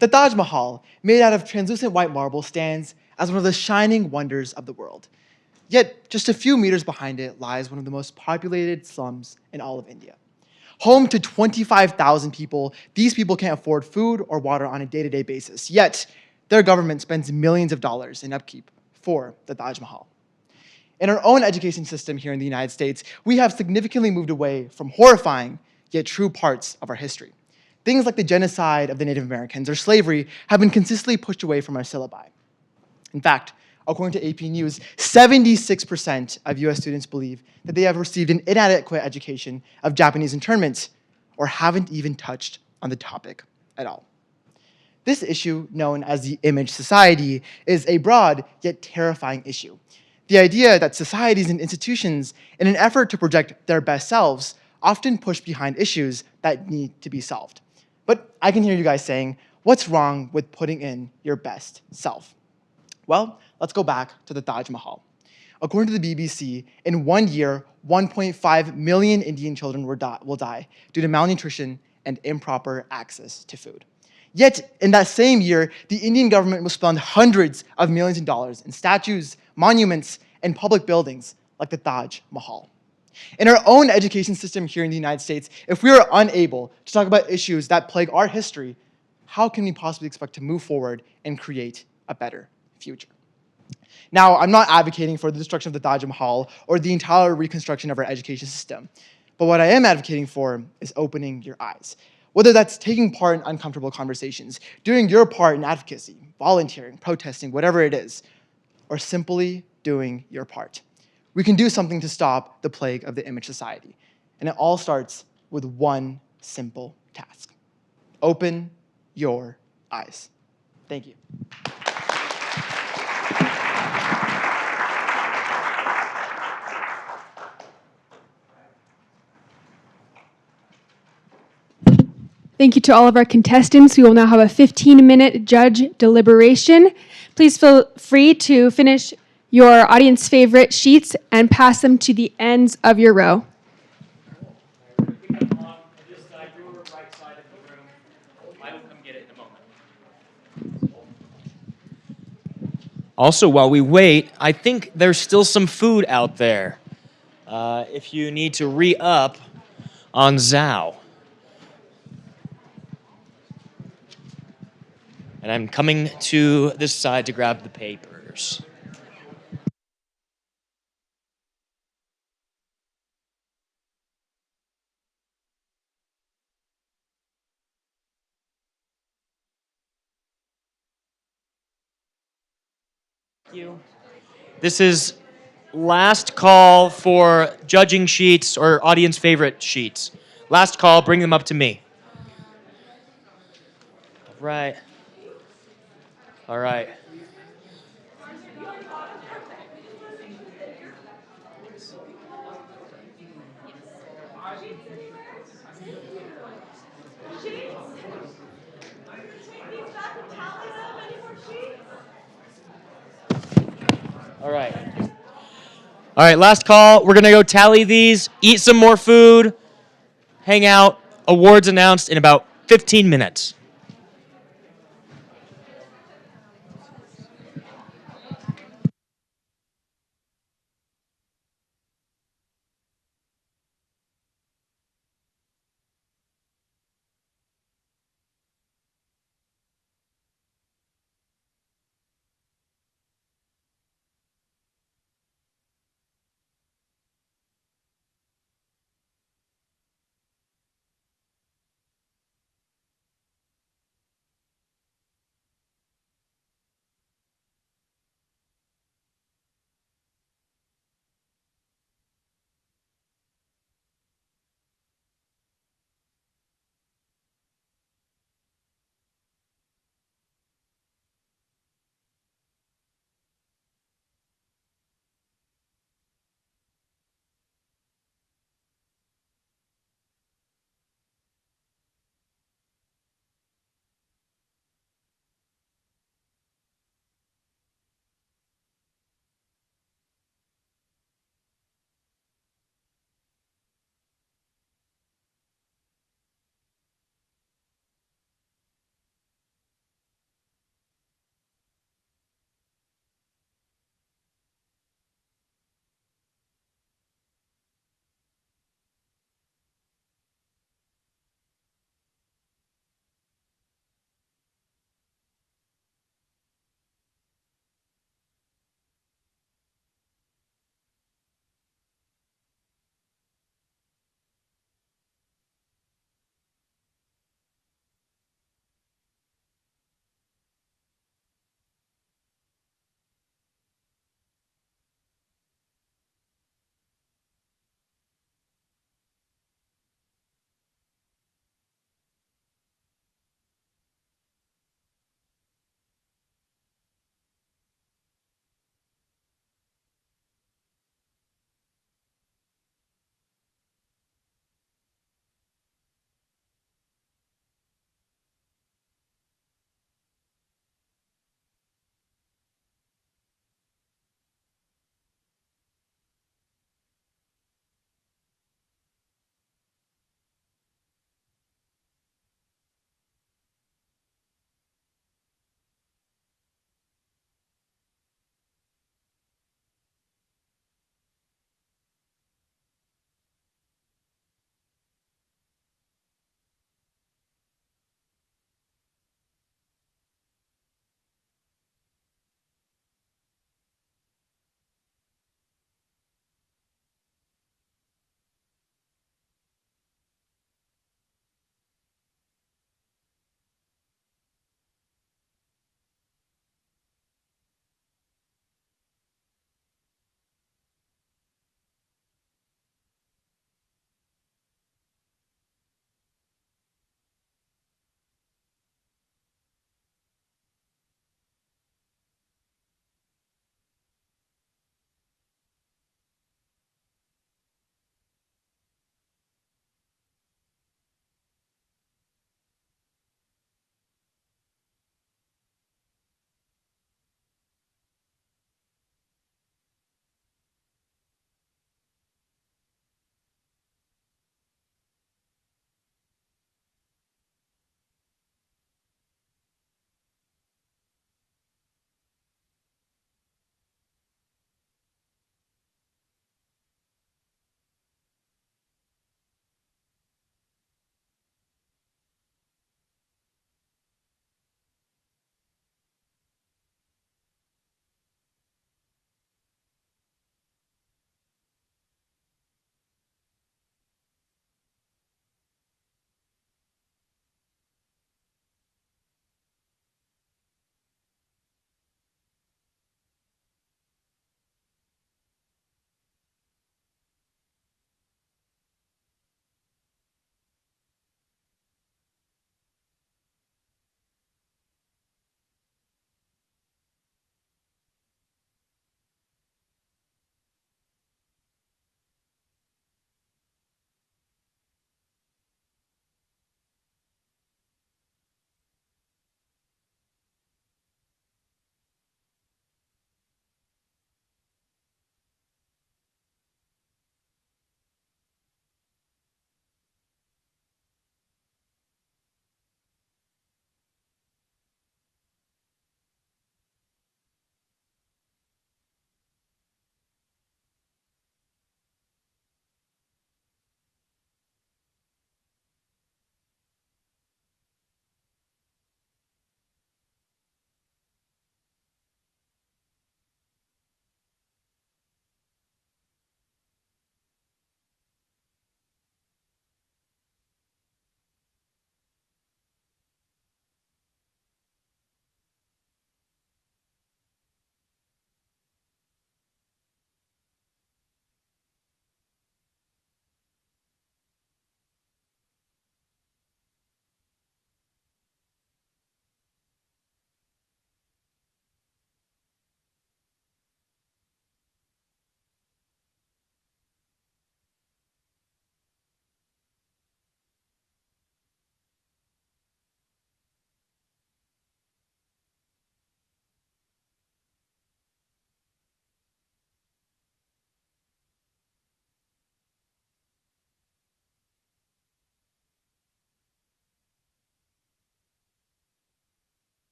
The Taj Mahal, made out of translucent white marble, stands as one of the shining wonders of the world. Yet, just a few meters behind it lies one of the most populated slums in all of India. Home to 25,000 people, these people can't afford food or water on a day-to-day basis. Yet, their government spends millions of dollars in upkeep for the Taj Mahal. In our own education system here in the United States, we have significantly moved away from horrifying yet true parts of our history. Things like the genocide of the Native Americans or slavery have been consistently pushed away from our syllabi. In fact, according to AP News, 76% of US students believe that they have received an inadequate education of Japanese internment or haven't even touched on the topic at all. This issue, known as the image society, is a broad yet terrifying issue. The idea that societies and institutions, in an effort to project their best selves, often push behind issues that need to be solved. But I can hear you guys saying, what's wrong with putting in your best self? Well, let's go back to the Taj Mahal. According to the BBC, in 1 year, 1.5 million Indian children will die due to malnutrition and improper access to food. Yet, in that same year, the Indian government will spend hundreds of millions of dollars in statues, monuments, and public buildings like the Taj Mahal. In our own education system here in the United States, if we are unable to talk about issues that plague our history, how can we possibly expect to move forward and create a better future? Now, I'm not advocating for the destruction of the Taj Mahal or the entire reconstruction of our education system, but what I am advocating for is opening your eyes. Whether that's taking part in uncomfortable conversations, doing your part in advocacy, volunteering, protesting, whatever it is, or simply doing your part. We can do something to stop the plague of the image society. And it all starts with one simple task. Open your eyes. Thank you. Thank you to all of our contestants. We will now have a 15-minute judge deliberation. Please feel free to finish your audience favorite sheets and pass them to the ends of your row. Also, while we wait, I think there's still some food out there. If you need to re-up on Zao. And I'm coming to this side to grab the papers. Thank you. This is last call for judging sheets or audience favorite sheets. Last call, bring them up to me. All right. All right. All right. All right, last call. We're going to go tally these, eat some more food, hang out, awards announced in about 15 minutes.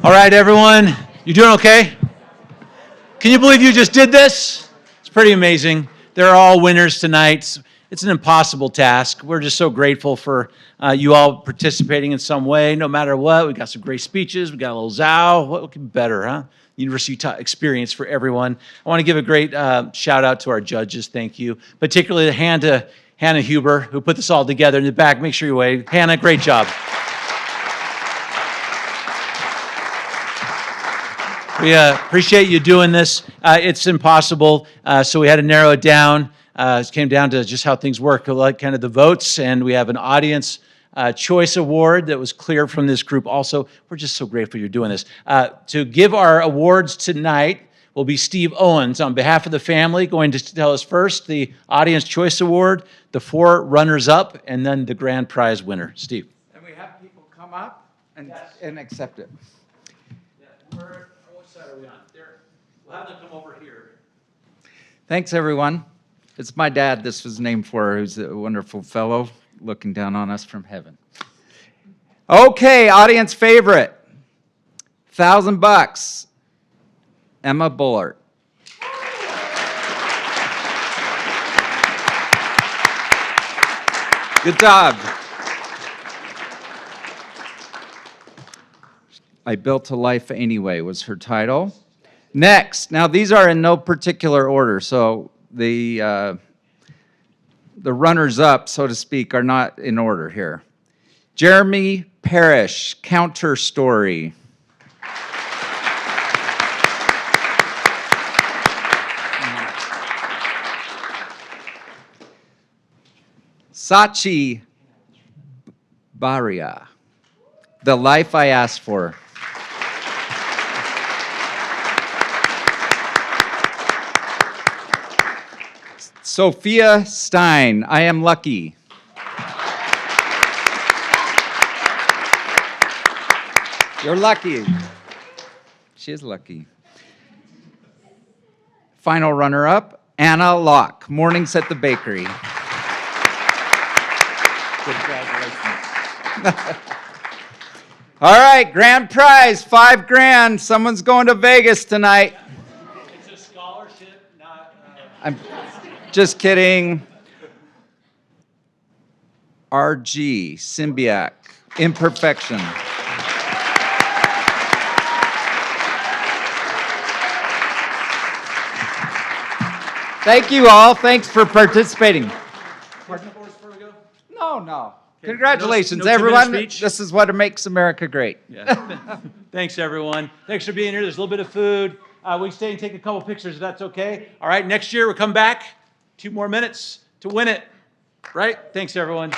All right, everyone, you doing okay? Can you believe you just did this? It's pretty amazing. They're all winners tonight. It's an impossible task. We're just so grateful for you all participating in some way, no matter what. We got some great speeches. We got a little Zao. What could be better, huh? University experience for everyone. I want to give a great shout out to our judges. Thank you. Particularly Hannah Huber, who put this all together in the back. Make sure you wave. Hannah, great job. We appreciate you doing this. It's impossible, so we had to narrow it down. It came down to just how things work, like kind of the votes, and we have an audience choice award that was cleared from this group also. We're just so grateful you're doing this. To give our awards tonight, will be Steve Owens on behalf of the family, going to tell us first the Audience Choice Award, the 4 runners-up, and then the grand prize winner. Steve. And we have people come up and accept it. What side are we on? There. We'll have them come over here. Thanks, everyone. It's my dad this was named for, who's a wonderful fellow looking down on us from heaven. Okay, audience favorite. $1,000. Emma Bullard. Good job. I Built a Life Anyway was her title. Next, now these are in no particular order, so the runners-up, so to speak, are not in order here. Jeremy Parrish, Counter Story. Sachi Baria, The Life I Asked For. Sophia Stein, I Am Lucky. You're lucky. She is lucky. Final runner-up, Anna Locke, Mornings at the Bakery. Congratulations. All right, grand prize, $5,000. Someone's going to Vegas tonight. It's a scholarship, not... I'm just kidding. RG, Symbiac, Imperfection. Thank you all. Thanks for participating. No. Congratulations, No 2-minute everyone. speech? This is what makes America great. Yeah. Thanks, everyone. Thanks for being here. There's a little bit of food. We stay and take a couple pictures if that's okay. All right, next year we'll come back. 2 more minutes to win it. Right? Thanks, everyone.